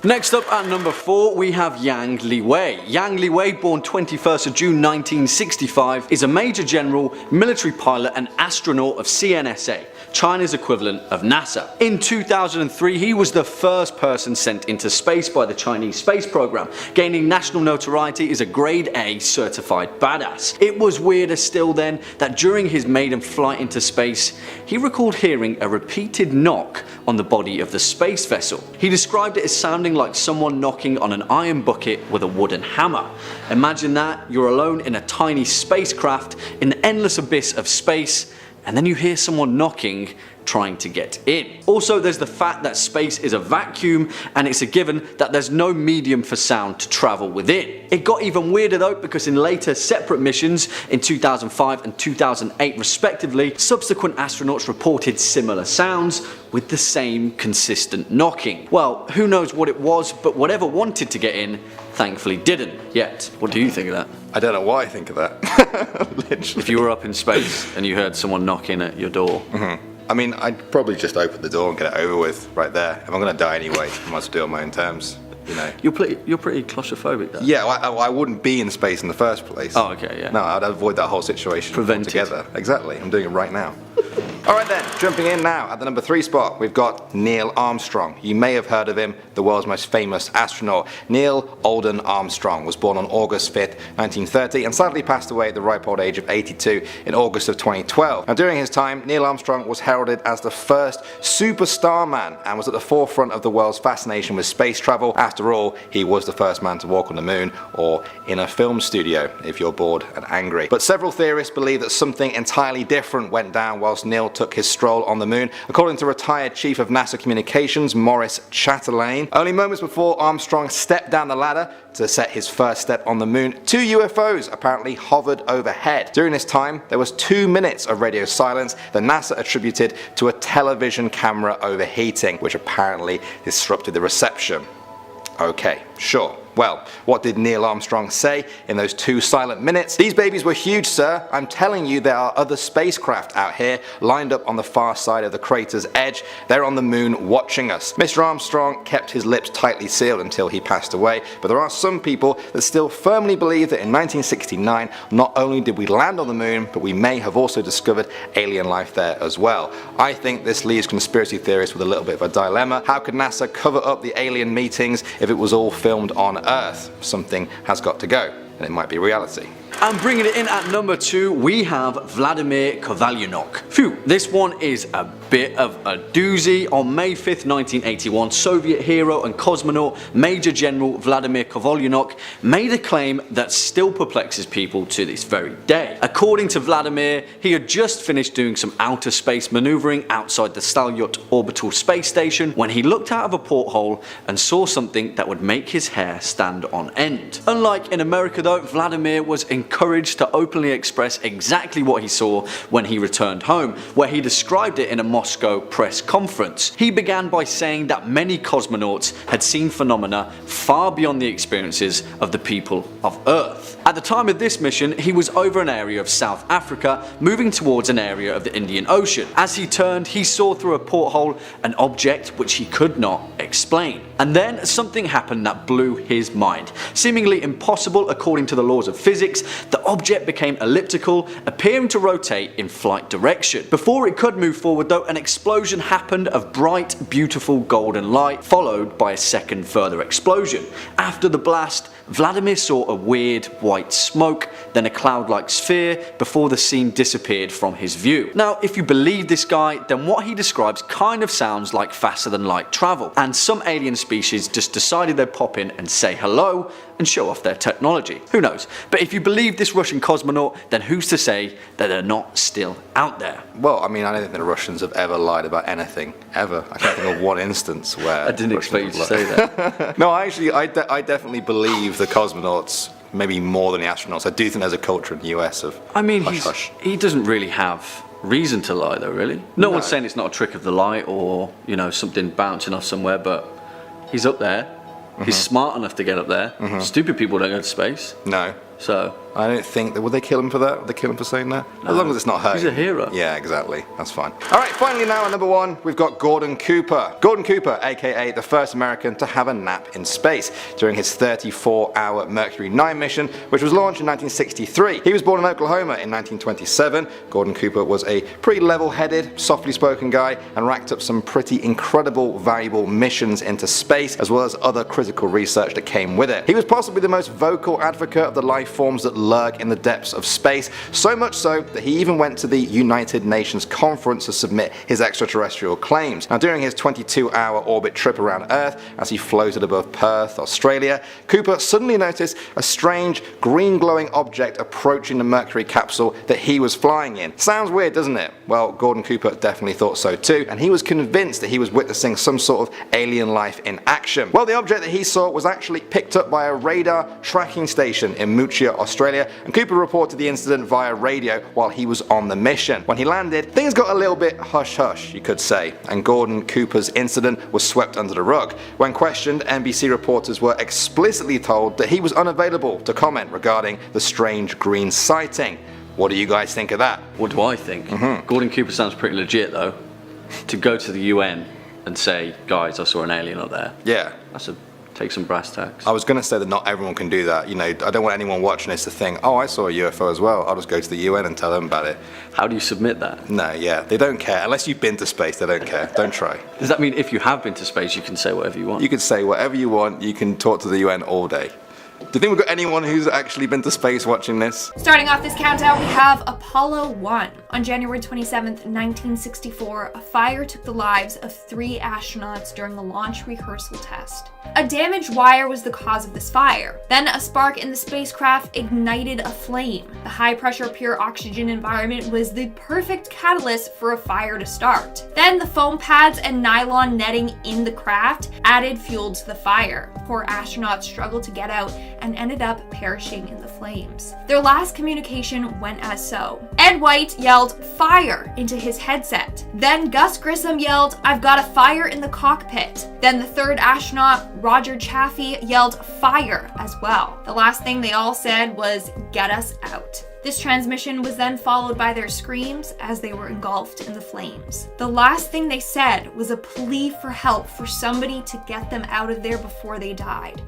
Next up at number 4 we have Yang Liwei. Yang Liwei, born 21st of June 1965, is a Major General, military pilot and astronaut of CNSA. China's equivalent of NASA. In 2003, he was the first person sent into space by the Chinese space program. Gaining national notoriety as a grade A certified badass. It was weirder still then that during his maiden flight into space, he recalled hearing a repeated knock on the body of the space vessel. He described it as sounding like someone knocking on an iron bucket with a wooden hammer. Imagine that, you're alone in a tiny spacecraft in the endless abyss of space, and then you hear someone knocking, trying to get in. Also, there's the fact that space is a vacuum, and it's a given that there's no medium for sound to travel within. It got even weirder though, because in later separate missions in 2005 and 2008 respectively, subsequent astronauts reported similar sounds with the same consistent knocking. Well, who knows what it was, but whatever wanted to get in, thankfully didn't yet. What do you think of that? I don't know why I think of that. Literally. If you were up in space and you heard someone knocking at your door. I mean, I'd probably just open the door and get it over with right there. If I'm going to die anyway, I might as well do it on my own terms, you know. You're pretty claustrophobic though. Yeah, I wouldn't be in space in the first place. Oh, okay, yeah. No, I'd avoid that whole situation altogether. Exactly, I'm doing it right now. Alright then, jumping in now at the number 3 spot, we've got Neil Armstrong. You may have heard of him, the world's most famous astronaut. Neil Alden Armstrong was born on August 5th, 1930 and sadly passed away at the ripe old age of 82 in August of 2012. Now during his time, Neil Armstrong was heralded as the first superstar man and was at the forefront of the world's fascination with space travel. After all, he was the first man to walk on the moon, or in a film studio if you're bored and angry. But several theorists believe that something entirely different went down whilst Neil took his stroll on the moon. According to retired Chief of NASA Communications Maurice Chatelain, only moments before Armstrong stepped down the ladder to set his first step on the moon, 2 UFOs apparently hovered overhead. During this time, there was 2 minutes of radio silence that NASA attributed to a television camera overheating, which apparently disrupted the reception. Okay, sure. Well, what did Neil Armstrong say in those 2 silent minutes? "These babies were huge, sir. I'm telling you, there are other spacecraft out here lined up on the far side of the crater's edge. They're on the moon watching us." Mr. Armstrong kept his lips tightly sealed until he passed away, but there are some people that still firmly believe that in 1969, not only did we land on the moon, but we may have also discovered alien life there as well. I think this leaves conspiracy theorists with a little bit of a dilemma. How could NASA cover up the alien meetings if it was all filmed on Earth? Something has got to go, and it might be reality. And bringing it in at number 2, we have Vladimir Kovalyonok. Phew, this one is a bit of a doozy. On May 5th, 1981, Soviet hero and cosmonaut Major General Vladimir Kovalyonok made a claim that still perplexes people to this very day. According to Vladimir, he had just finished doing some outer space maneuvering outside the Salyut orbital space station when he looked out of a porthole and saw something that would make his hair stand on end. Unlike in America though, Vladimir was encouraged to openly express exactly what he saw when he returned home, where he described it in a Moscow press conference. He began by saying that many cosmonauts had seen phenomena far beyond the experiences of the people of Earth. At the time of this mission, he was over an area of South Africa, moving towards an area of the Indian Ocean. As he turned, he saw through a porthole an object which he could not explain. And then something happened that blew his mind. Seemingly impossible according to the laws of physics, the object became elliptical, appearing to rotate in flight direction. Before it could move forward though, an explosion happened of bright, beautiful golden light, followed by a second further explosion. After the blast, Vladimir saw a weird white smoke, then a cloud-like sphere, before the scene disappeared from his view. Now, if you believe this guy, then what he describes kind of sounds like faster than light travel, and some alien species just decided they'd pop in and say hello and show off their technology. Who knows? But if you believe this Russian cosmonaut, then who's to say that they're not still out there? Well, I mean, I don't think the Russians have ever lied about anything, ever. I can't think of one instance where... I didn't expect you to say that. No, actually, I definitely believe the cosmonauts, maybe more than the astronauts. I do think there's a culture in the US of I mean, hush, hush. he doesn't really have reason to lie though, really. No one's saying it's not a trick of the light or, you know, something bouncing off somewhere, but he's up there. He's smart enough to get up there. Stupid people don't go to space. No. So I don't think that, would they kill him for that? Would they kill him for saying that? As long as it's not hurting. he's a hero. Yeah, exactly. That's fine. All right, finally now at number 1, we've got Gordon Cooper. Gordon Cooper, aka the first American to have a nap in space during his 34-hour Mercury 9 mission, which was launched in 1963. He was born in Oklahoma in 1927. Gordon Cooper was a pretty level-headed, softly spoken guy and racked up some pretty incredible, valuable missions into space, as well as other critical research that came with it. He was possibly the most vocal advocate of the life forms that lurk in the depths of space, so much so that he even went to the United Nations conference to submit his extraterrestrial claims. Now, during his 22-hour orbit trip around Earth, as he floated above Perth, Australia, Cooper suddenly noticed a strange green glowing object approaching the Mercury capsule that he was flying in. Sounds weird, doesn't it? Well, Gordon Cooper definitely thought so too, and he was convinced that he was witnessing some sort of alien life in action. Well, the object that he saw was actually picked up by a radar tracking station in Mouchia, Australia, and Cooper reported the incident via radio while he was on the mission. When he landed, things got a little bit hush-hush, you could say, and Gordon Cooper's incident was swept under the rug. When questioned, NBC reporters were explicitly told that he was unavailable to comment regarding the strange green sighting. What do you guys think of that? What do I think? Gordon Cooper sounds pretty legit though. To go to the UN and say, guys, I saw an alien up there. Yeah. Take some brass tacks. I was going to say that not everyone can do that. You know, I don't want anyone watching this to think, oh, I saw a UFO as well. I'll just go to the UN and tell them about it. How do you submit that? No, yeah, they don't care. Unless you've been to space, they don't care. Don't try. Does that mean if you have been to space, you can say whatever you want? You can say whatever you want. You can talk to the UN all day. Do you think we've got anyone who's actually been to space watching this? Starting off this countdown, we have Apollo 1. On January 27th, 1964, a fire took the lives of 3 astronauts during a launch rehearsal test. A damaged wire was the cause of this fire. Then a spark in the spacecraft ignited a flame. The high-pressure pure oxygen environment was the perfect catalyst for a fire to start. Then the foam pads and nylon netting in the craft added fuel to the fire. 4 astronauts struggled to get out and ended up perishing in the flames. Their last communication went as so. Ed White yelled, "Fire!" into his headset. Then Gus Grissom yelled, "I've got a fire in the cockpit." Then the 3rd astronaut, Roger Chaffee, yelled, "Fire!" as well. The last thing they all said was, "Get us out." This transmission was then followed by their screams as they were engulfed in the flames. The last thing they said was a plea for help for somebody to get them out of there before they died.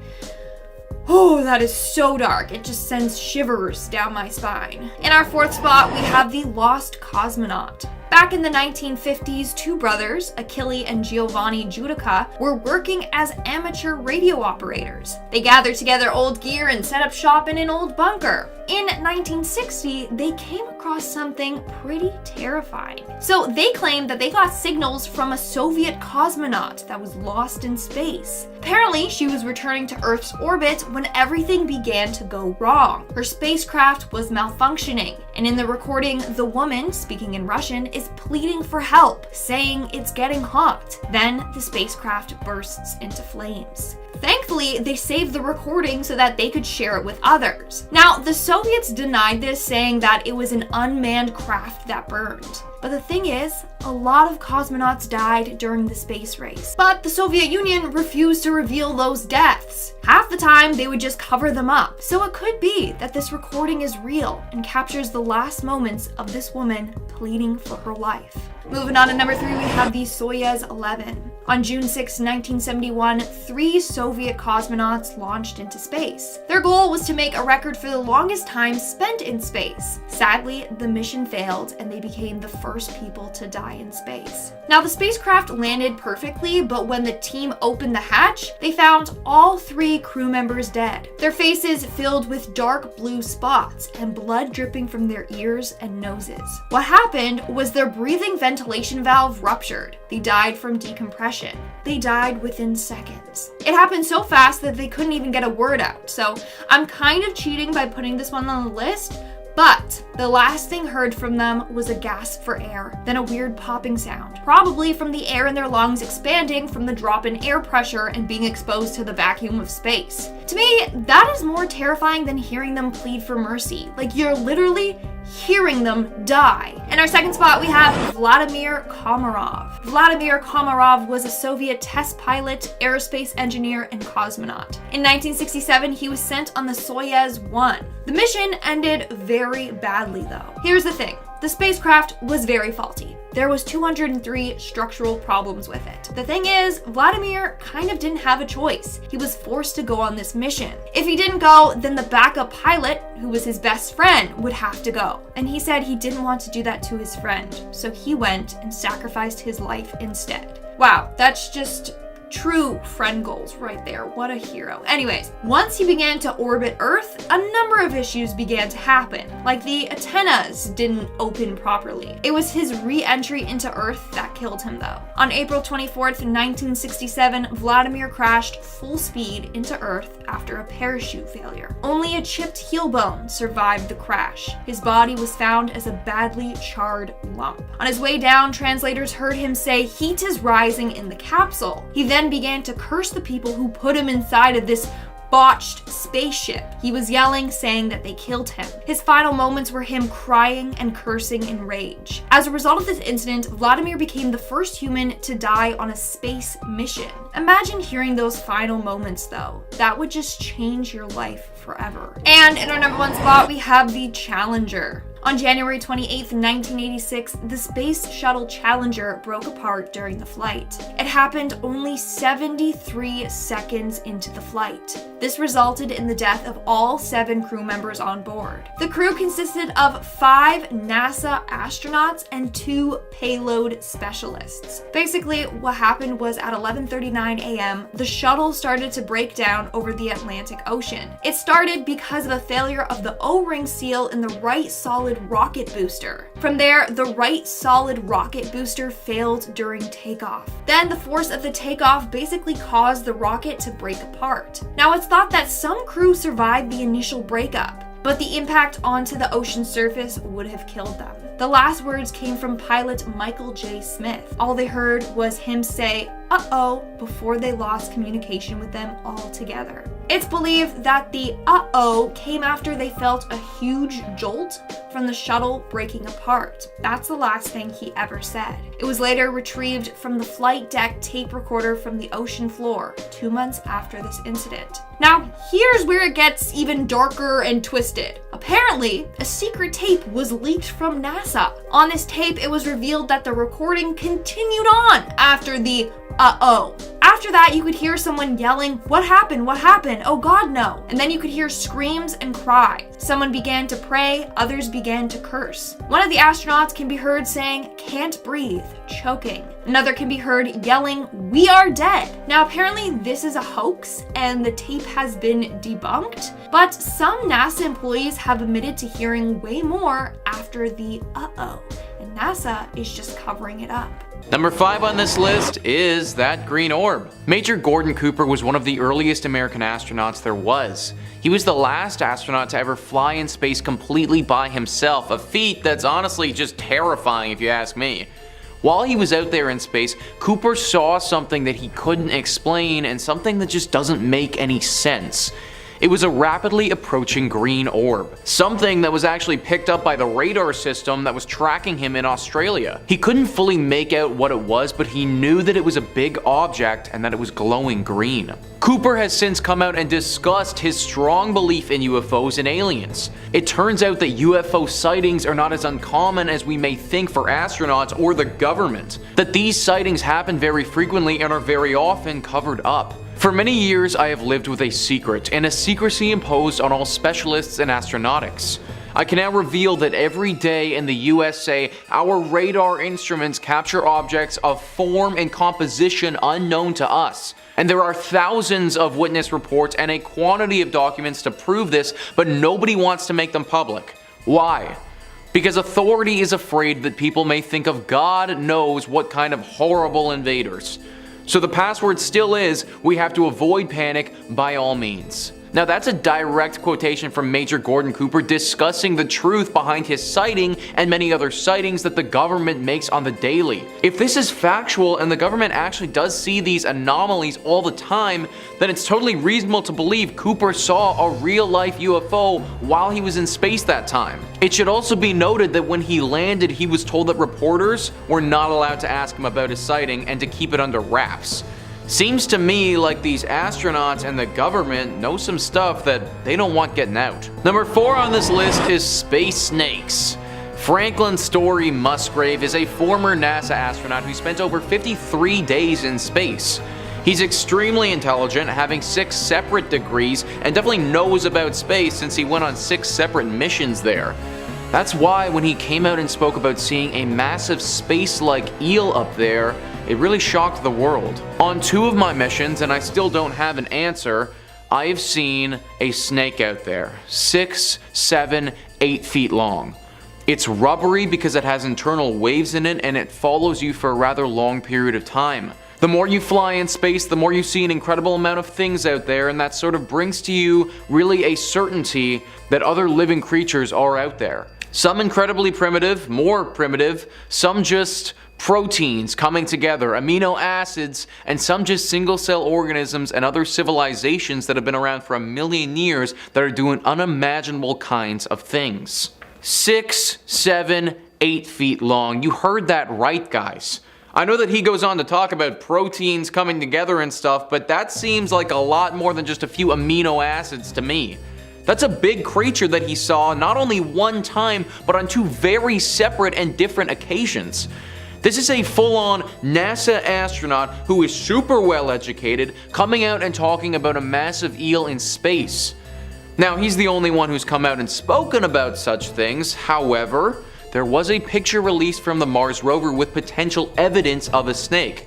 Oh, that is so dark. It just sends shivers down my spine. In our 4th spot, we have the Lost Cosmonaut. Back in the 1950s, 2 brothers, Achille and Giovanni Giudica, were working as amateur radio operators. They gathered together old gear and set up shop in an old bunker. In 1960, they came across something pretty terrifying. So they claimed that they got signals from a Soviet cosmonaut that was lost in space. Apparently, she was returning to Earth's orbit when everything began to go wrong. Her spacecraft was malfunctioning, and in the recording, the woman, speaking in Russian, is pleading for help, saying it's getting hot. Then the spacecraft bursts into flames. Thankfully, they saved the recording so that they could share it with others. Now, the Soviets denied this, saying that it was an unmanned craft that burned. But the thing is, a lot of cosmonauts died during the space race. But the Soviet Union refused to reveal those deaths. Half the time, they would just cover them up. So it could be that this recording is real and captures the last moments of this woman pleading for her life. Moving on to number 3, we have the Soyuz 11. On June 6, 1971, 3 Soviet cosmonauts launched into space. Their goal was to make a record for the longest time spent in space. Sadly, the mission failed and they became the first people to die in space. Now, the spacecraft landed perfectly, but when the team opened the hatch, they found all 3 crew members dead. Their faces filled with dark blue spots and blood dripping from their ears and noses. What happened was their breathing ventilation valve ruptured. They died from decompression. They died within seconds. It happened so fast that they couldn't even get a word out. So I'm kind of cheating by putting this one on the list, but the last thing heard from them was a gasp for air, then a weird popping sound, probably from the air in their lungs expanding from the drop in air pressure and being exposed to the vacuum of space. To me, that is more terrifying than hearing them plead for mercy. Like, you're literally hearing them die. In our second spot, we have Vladimir Komarov. Vladimir Komarov was a Soviet test pilot, aerospace engineer, and cosmonaut. In 1967, he was sent on the Soyuz 1. The mission ended very badly though. Here's the thing. The spacecraft was very faulty. There was 203 structural problems with it. The thing is, Vladimir kind of didn't have a choice. He was forced to go on this mission. If he didn't go, then the backup pilot, who was his best friend, would have to go. And he said he didn't want to do that to his friend, so he went and sacrificed his life instead. Wow, that's just true friend goals right there. What a hero. Anyways, once he began to orbit Earth, a number of issues began to happen. Like the antennas didn't open properly. It was his re-entry into Earth that killed him though. On April 24th, 1967, Vladimir crashed full speed into Earth after a parachute failure. Only a chipped heel bone survived the crash. His body was found as a badly charred lump. On his way down, translators heard him say, "Heat is rising in the capsule." He then began to curse the people who put him inside of this botched spaceship. He was yelling, saying that they killed him. His final moments were him crying and cursing in rage. As a result of this incident, Vladimir became the first human to die on a space mission. Imagine hearing those final moments though. That would just change your life forever. And in our number one spot, we have the Challenger. On January 28th, 1986, the Space Shuttle Challenger broke apart during the flight. It happened only 73 seconds into the flight. This resulted in the death of all 7 crew members on board. The crew consisted of 5 NASA astronauts and 2 payload specialists. Basically, what happened was at 11:39 a.m., the shuttle started to break down over the Atlantic Ocean. It started because of a failure of the O-ring seal in the right solid rocket booster. From there, the right solid rocket booster failed during takeoff. Then the force of the takeoff basically caused the rocket to break apart. Now it's thought that some crew survived the initial breakup, but the impact onto the ocean surface would have killed them. The last words came from pilot Michael J. Smith. All they heard was him say, "uh-oh," before they lost communication with them altogether. It's believed that the uh-oh came after they felt a huge jolt from the shuttle breaking apart. That's the last thing he ever said. It was later retrieved from the flight deck tape recorder from the ocean floor 2 months after this incident. Now, here's where it gets even darker and twisted. Apparently, a secret tape was leaked from NASA. On this tape, it was revealed that the recording continued on after the uh-oh. After that, you could hear someone yelling, "What happened? What happened? Oh God, no." And then you could hear screams and cries. Someone began to pray, others began to curse. One of the astronauts can be heard saying, "Can't breathe," choking. Another can be heard yelling, "We are dead." Now apparently this is a hoax and the tape has been debunked, but some NASA employees have admitted to hearing way more after the uh-oh, and NASA is just covering it up. Number 5 on this list is that green orb. Major Gordon Cooper was one of the earliest American astronauts there was. He was the last astronaut to ever fly in space completely by himself, a feat that's honestly just terrifying if you ask me. While he was out there in space, Cooper saw something that he couldn't explain and something that just doesn't make any sense. It was a rapidly approaching green orb, something that was actually picked up by the radar system that was tracking him in Australia. He couldn't fully make out what it was, but he knew that it was a big object and that it was glowing green. Cooper has since come out and discussed his strong belief in UFOs and aliens. It turns out that UFO sightings are not as uncommon as we may think for astronauts or the government, that these sightings happen very frequently and are very often covered up. For many years, I have lived with a secret, and a secrecy imposed on all specialists in astronautics. I can now reveal that every day in the USA, our radar instruments capture objects of form and composition unknown to us. And there are thousands of witness reports and a quantity of documents to prove this, but nobody wants to make them public. Why? Because authority is afraid that people may think of God knows what kind of horrible invaders. So the password still is, we have to avoid panic by all means. Now that's a direct quotation from Major Gordon Cooper discussing the truth behind his sighting and many other sightings that the government makes on the daily. If this is factual and the government actually does see these anomalies all the time, then it's totally reasonable to believe Cooper saw a real-life UFO while he was in space that time. It should also be noted that when he landed, he was told that reporters were not allowed to ask him about his sighting and to keep it under wraps. Seems to me like these astronauts and the government know some stuff that they don't want getting out. Number 4 on this list is space snakes. Franklin Story Musgrave is a former NASA astronaut who spent over 53 days in space. He's extremely intelligent, having 6 separate degrees, and definitely knows about space since he went on 6 separate missions there. That's why when he came out and spoke about seeing a massive space-like eel up there, it really shocked the world. On 2 of my missions, and I still don't have an answer, I have seen a snake out there, 6, 7, 8 feet long. It's rubbery because it has internal waves in it and it follows you for a rather long period of time. The more you fly in space, the more you see an incredible amount of things out there, and that sort of brings to you really a certainty that other living creatures are out there. Some incredibly primitive, more primitive, some just proteins coming together, amino acids, and some just single cell organisms and other civilizations that have been around for 1,000,000 years that are doing unimaginable kinds of things. 6, 7, 8 feet long. You heard that right, guys. I know that he goes on to talk about proteins coming together and stuff, but that seems like a lot more than just a few amino acids to me. That's a big creature that he saw not only one time, but on 2 very separate and different occasions. This is a full-on NASA astronaut who is super well educated, coming out and talking about a massive eel in space. Now, he's the only one who's come out and spoken about such things. However, there was a picture released from the Mars rover with potential evidence of a snake.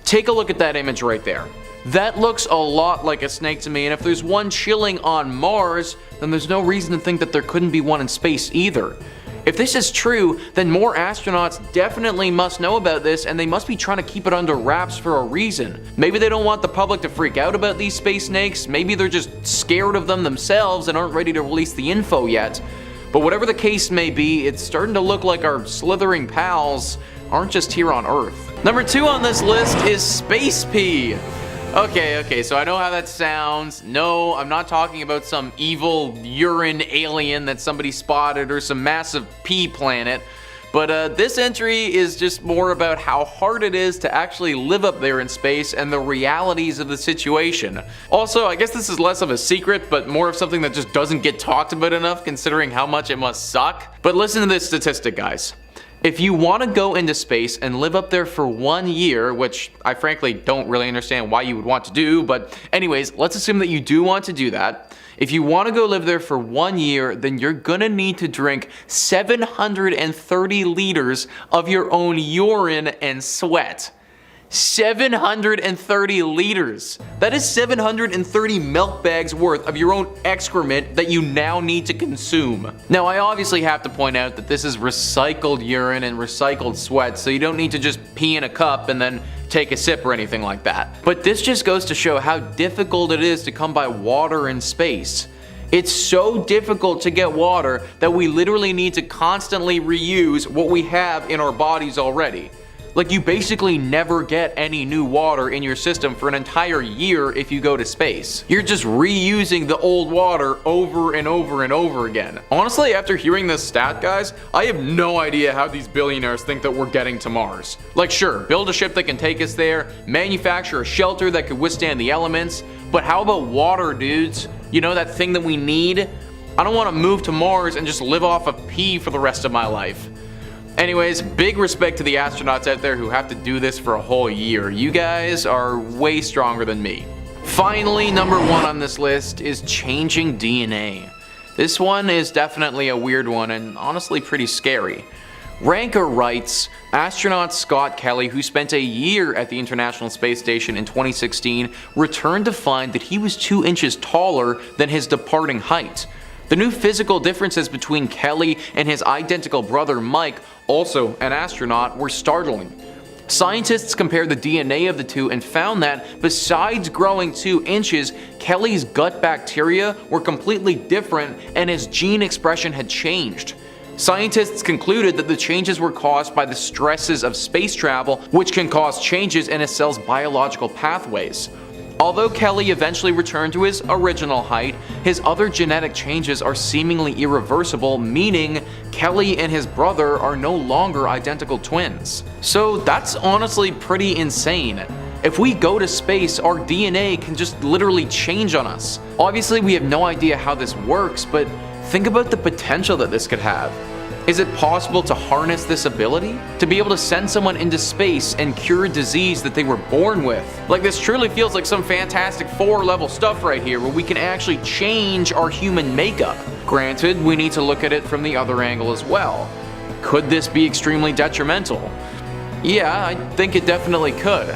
Take a look at that image right there. That looks a lot like a snake to me, and if there's one chilling on Mars, then there's no reason to think that there couldn't be one in space either. If this is true, then more astronauts definitely must know about this, and they must be trying to keep it under wraps for a reason. Maybe they don't want the public to freak out about these space snakes, maybe they're just scared of them themselves and aren't ready to release the info yet. But whatever the case may be, it's starting to look like our slithering pals aren't just here on Earth. Number 2 on this list is space pee. Okay, so I know how that sounds. No, I'm not talking about some evil urine alien that somebody spotted or some massive pea planet. But this entry is just more about how hard it is to actually live up there in space and the realities of the situation. Also, I guess this is less of a secret, but more of something that just doesn't get talked about enough considering how much it must suck. But listen to this statistic, guys. If you want to go into space and live up there for 1 year, which I frankly don't really understand why you would want to do, but anyways, let's assume that you do want to do that. If you want to go live there for 1 year, then you're gonna need to drink 730 liters of your own urine and sweat. 730 liters. That is 730 milk bags worth of your own excrement that you now need to consume. Now, I obviously have to point out that this is recycled urine and recycled sweat, so you don't need to just pee in a cup and then take a sip or anything like that. But this just goes to show how difficult it is to come by water in space. It's so difficult to get water that we literally need to constantly reuse what we have in our bodies already. Like, you basically never get any new water in your system for an entire year if you go to space. You're just reusing the old water over and over and over again. Honestly, after hearing this stat, guys, I have no idea how these billionaires think that we're getting to Mars. Like, sure, build a ship that can take us there, manufacture a shelter that could withstand the elements, but how about water, dudes? You know, that thing that we need? I don't want to move to Mars and just live off of pee for the rest of my life. Anyways, big respect to the astronauts out there who have to do this for a whole year. You guys are way stronger than me. Finally, number 1 on this list is changing DNA. This one is definitely a weird one and honestly pretty scary. Ranker writes, astronaut Scott Kelly, who spent a year at the International Space Station in 2016, returned to find that he was 2 inches taller than his departing height. The new physical differences between Kelly and his identical brother Mike, also an astronaut, were startling. Scientists compared the DNA of the two and found that, besides growing 2 inches, Kelly's gut bacteria were completely different and his gene expression had changed. Scientists concluded that the changes were caused by the stresses of space travel, which can cause changes in a cell's biological pathways. Although Kelly eventually returned to his original height, his other genetic changes are seemingly irreversible, meaning Kelly and his brother are no longer identical twins. So that's honestly pretty insane. If we go to space, our DNA can just literally change on us. Obviously, we have no idea how this works, but think about the potential that this could have. Is it possible to harness this ability? To be able to send someone into space and cure a disease that they were born with? Like, this truly feels like some Fantastic Four level stuff right here, where we can actually change our human makeup. Granted, we need to look at it from the other angle as well. Could this be extremely detrimental? Yeah, I think it definitely could.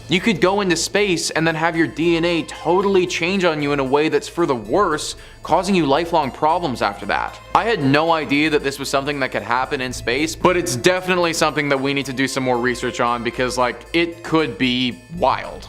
You could go into space and then have your DNA totally change on you in a way that's for the worse, causing you lifelong problems after that. I had no idea that this was something that could happen in space, but it's definitely something that we need to do some more research on because, like, it could be wild.